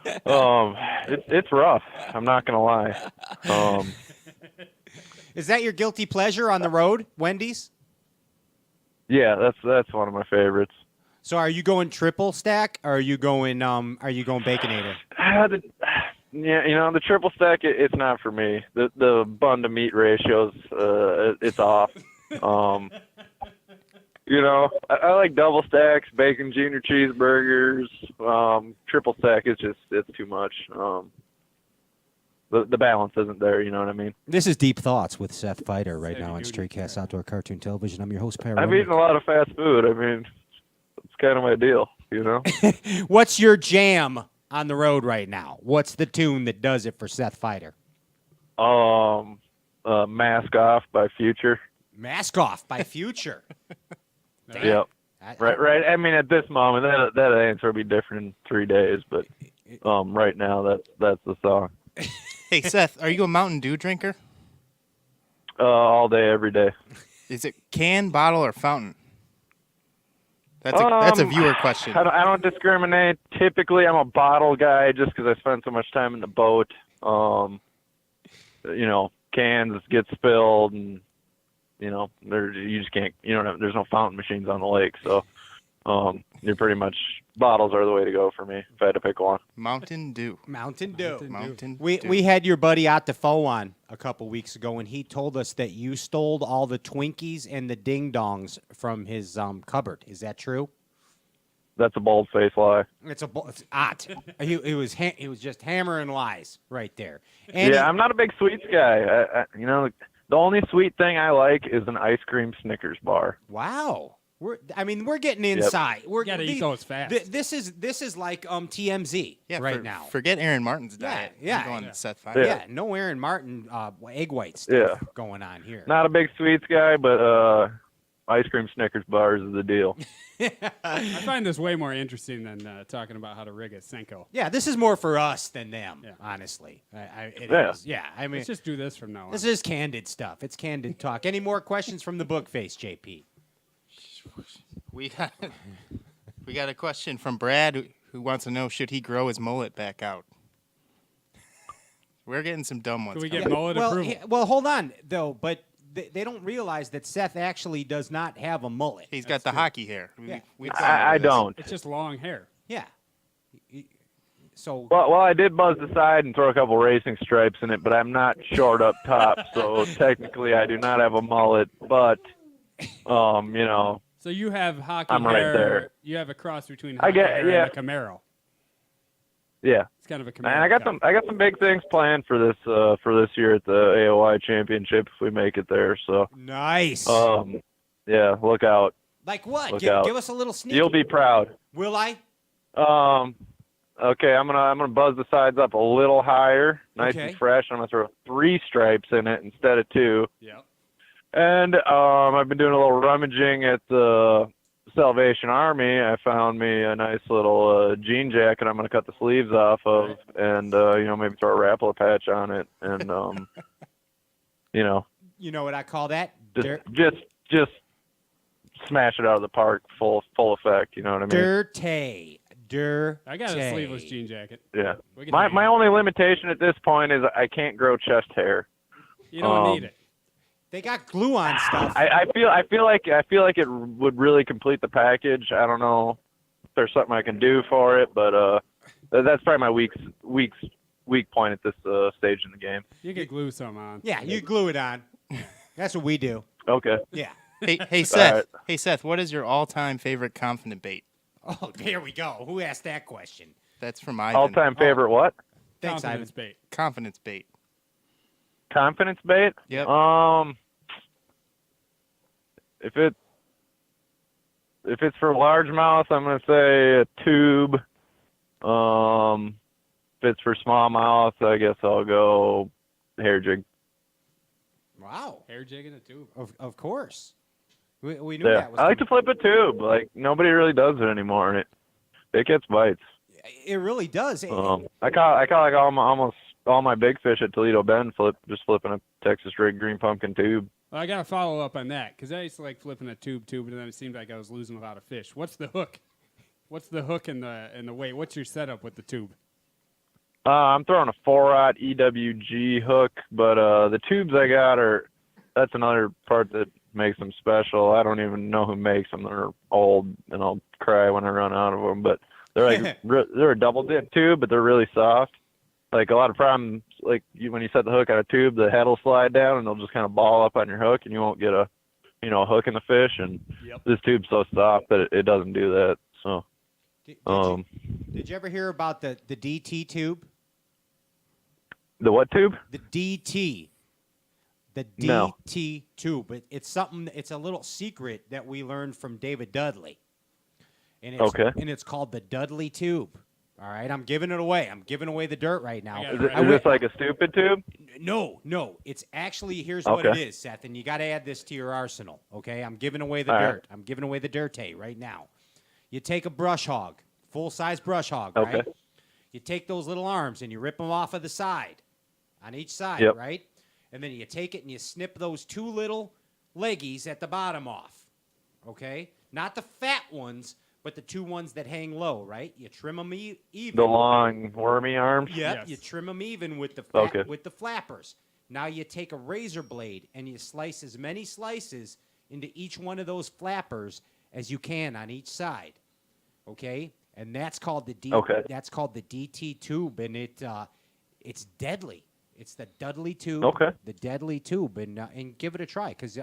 it's rough. I'm not gonna lie. Is that your guilty pleasure on the road, Wendy's? Yeah, that's one of my favorites. So are you going triple stack, or are you going Baconator? The triple stack, it's not for me. The bun to meat ratios, it's off. I like double stacks, bacon junior cheeseburgers. Triple stack is it's too much. The balance isn't there, you know what I mean? This is Deep Thoughts with Seth Fighter right now on Straight Cast Outdoor Cartoon Television. I'm your host, Perry. I've eaten a lot of fast food. I mean, it's kind of my deal, What's your jam on the road right now? What's the tune that does it for Seth Fighter? Mask Off by Future. Mask Off by Future. Yep. Right. I mean, at this moment, that answer will be different in 3 days, but right now, that's the song. Hey, Seth, are you a Mountain Dew drinker? All day, every day. Is it can, bottle, or fountain? That's a viewer question. I don't discriminate. Typically, I'm a bottle guy just because I spend so much time in the boat. Cans get spilled, and you just can't. There's no fountain machines on the lake, so you're pretty much bottles are the way to go for me if I had to pick one. Mountain Dew. Mountain Dew. Mountain We Dew. we had your buddy Ott Defoe on a couple weeks ago, and he told us that you stole all the Twinkies and the Ding Dongs from his cupboard. Is that true? That's a bold-faced lie. It's Ott. He was just hammering lies right there. And I'm not a big sweets guy. The only sweet thing I like is an ice cream Snickers bar. Wow. We're getting inside. We're gotta eat those fast. This is like TMZ now. Forget Aaron Martin's diet. Yeah. I'm going Seth Fighter. Yeah, no Aaron Martin egg white stuff going on here. Not a big sweets guy, but ice cream Snickers bars is the deal. I find this way more interesting than talking about how to rig a Senko. Yeah, this is more for us than them, honestly. It is. Yeah, I mean, let's just do this from now on. This is candid stuff. It's candid talk. Any more questions from the book face, JP? We got a question from Brad who wants to know, should he grow his mullet back out? We're getting some dumb ones. Can we get mullet approval? Well, hold on, though, but they don't realize that Seth actually does not have a mullet. He's got the hockey hair. Yeah. I don't. It's just long hair. Yeah. So. Well, I did buzz the side and throw a couple racing stripes in it, but I'm not short up top, so technically I do not have a mullet. But, So you have hockey I'm hair. right there. You have a cross between hockey hair and a Camaro. Yeah. It's kind of a Camaro. And I got some big things planned for this year at the AOI Championship if we make it there. So nice. Look out. Like what? Look Give out. us a little sneak. You'll be proud. Will I? Okay, I'm gonna buzz the sides up a little higher, nice Okay. and fresh. I'm gonna throw 3 stripes in it instead of 2. Yep. And I've been doing a little rummaging at the Salvation Army. I found me a nice little jean jacket I'm going to cut the sleeves off of and, maybe throw a Rapala patch on it. And, You know what I call that? just smash it out of the park full effect. You know what I mean? Dirty. I got a sleeveless jean jacket. Yeah. My only limitation at this point is I can't grow chest hair. You don't need it. They got glue on stuff. I feel like it would really complete the package. I don't know if there's something I can do for it, but that's probably my weak point at this stage in the game. You could glue some on. Yeah, you glue it on. That's what we do. Okay. Yeah. Hey Seth. Right. Hey Seth, what is your all-time favorite confident bait? Oh, there we go. Who asked that question? That's from Ivan. All-time favorite what? Thanks, Confidence Ivan. bait. Confidence bait. Confidence bait? Yep. If it's for largemouth, I'm gonna say a tube. If it's for smallmouth, I guess I'll go hair jig. Wow. Hair jig in a tube. Of course. We knew that was I like to flip a tube. Like nobody really does it anymore, and it gets bites. It really does. I caught like almost all my big fish at Toledo Bend flipping a Texas rig green pumpkin tube. Well, I got to follow up on that because I used to like flipping a tube, and then it seemed like I was losing a lot of fish. What's the hook? What's the hook in the weight? What's your setup with the tube? I'm throwing a 4-aught EWG hook, but the tubes I got that's another part that makes them special. I don't even know who makes them. They're old, and I'll cry when I run out of them. But they're like they're a double dip tube, but they're really soft. Like a lot of problems, like when you set the hook on a tube, the head will slide down and it'll just kind of ball up on your hook, and you won't get a hook in the fish. And this tube's so soft that it doesn't do that. So, did you ever hear about the DT tube? The what tube? The DT. The DT No. tube. It's something. It's a little secret that we learned from David Dudley. And Okay. And it's called the Dudley tube. All right, I'm giving it away. I'm giving away the dirt right now. Is this like a stupid tube? No. It's actually, here's what it is, Seth, and you got to add this to your arsenal, okay? I'm giving away the dirt. I'm giving away the dirt right now. You take a brush hog, full-size brush hog, right? You take those little arms and you rip them off of the side, on each side, right? And then you take it and you snip those 2 little leggies at the bottom off, okay? Not the fat ones, but the 2 ones that hang low, right? You trim them even. The long wormy arms? Yep, you trim them even with the with the flappers. Now you take a razor blade and you slice as many slices into each one of those flappers as you can on each side. Okay? And that's called the that's called the DT tube, and it's deadly. It's the Dudley tube. Okay. The deadly tube, and give it a try, because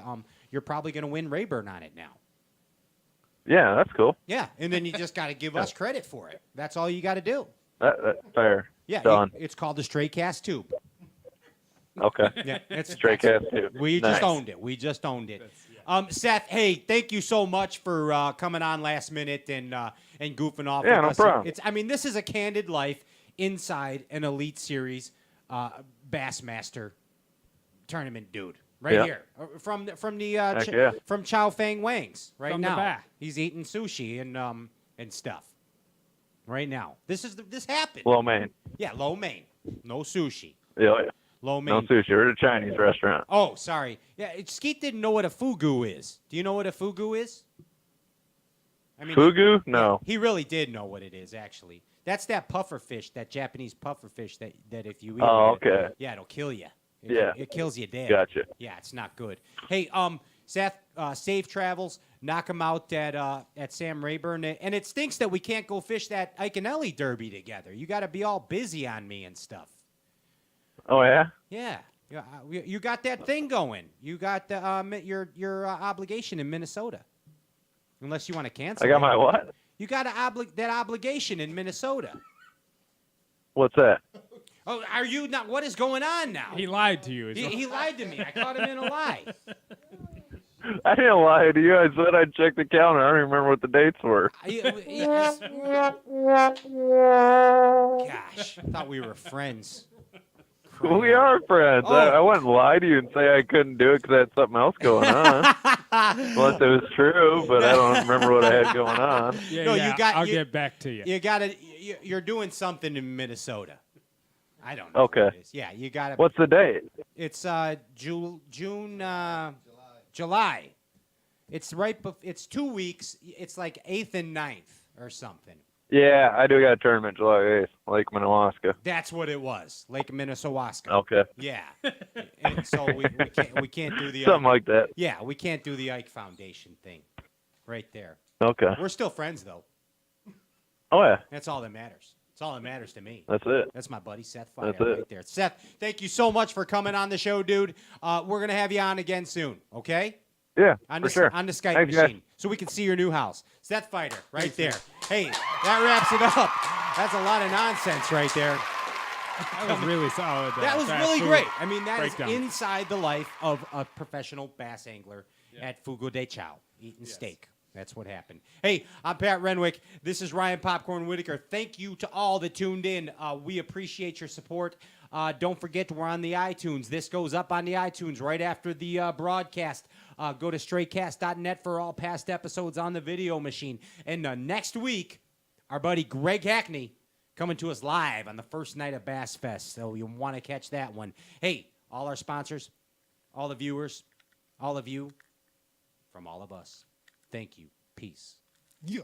you're probably going to win Rayburn on it now. Yeah, that's cool. Yeah, and then you just got to give us credit for it. That's all you got to do. That's fair. Yeah, Done. it's called the Straight Cast Tube. Okay. Yeah, it's Straight Cast Tube. We Nice. just owned it. We just owned it. Seth, hey, thank you so much for coming on last minute and goofing off. Yeah, with no us. problem. This is a candid life inside an Elite Series Bassmaster tournament, dude. Right here, from Chow Fang Wang's right From the now. back. He's eating sushi and stuff. Right now, this happened. Lo mein. Yeah, lo mein, no sushi. Yeah. Lo mein. No sushi. We're at a Chinese restaurant. Oh, sorry. Yeah, Skeet didn't know what a fugu is. Do you know what a fugu is? Fugu? No. He really did know what it is, actually. That's that puffer fish, that Japanese puffer fish that if you eat okay. yeah, it'll kill you. It kills you dead. Gotcha. Yeah, it's not good. Hey, Seth, safe travels. Knock him out at Sam Rayburn. And it stinks that we can't go fish that Ike and Ellie Derby together. You got to be all busy on me and stuff. Oh, yeah? Yeah. You got that thing going. You got your obligation in Minnesota. Unless you want to cancel I got it. my what? You got that obligation in Minnesota. What's that? Oh, are you not? What is going on now? He lied to you. He lied to me. I caught him in a lie. I didn't lie to you. I said I'd check the calendar. I don't even remember what the dates were. Gosh, I thought we were friends. We are friends. Oh. I wouldn't lie to you and say I couldn't do it because I had something else going on. Unless it was true, but I don't remember what I had going on. I'll get back to you. You're doing something in Minnesota. I don't know. Okay. What it is. Yeah, you got it. What's the date? It's July. It's it's 2 weeks. It's like 8th and 9th or something. Yeah, I do got a tournament July 8th, Lake Minnewaska. That's what it was, Lake Minnewaska. Okay. Yeah. And so we can't do the something like that. Yeah, we can't do the Ike Foundation thing, right there. Okay. We're still friends though. Oh yeah. That's all that matters. That's all that matters to me. That's it. That's my buddy Seth Fighter That's it. right there. Seth, thank you so much for coming on the show, dude. We're gonna have you on again soon. Okay. Yeah, on sure. On the Skype Thanks, machine, guys. so we can see your new house. Seth Fighter, right there. Hey, that wraps it up. That's a lot of nonsense right there. That was really solid. That was fast really food great. I mean, that breakdown. is inside the life of a professional bass angler at Fugo de Chao, eating steak. That's what happened. Hey, I'm Pat Renwick. This is Ryan Popcorn Whitaker. Thank you to all that tuned in. We appreciate your support. Don't forget, we're on the iTunes. This goes up on the iTunes right after the broadcast. Go to straightcast.net for all past episodes on the video machine. And next week, our buddy Greg Hackney coming to us live on the first night of Bass Fest. So you want to catch that one. Hey, all our sponsors, all the viewers, all of you, from all of us, thank you. Peace. Yeah.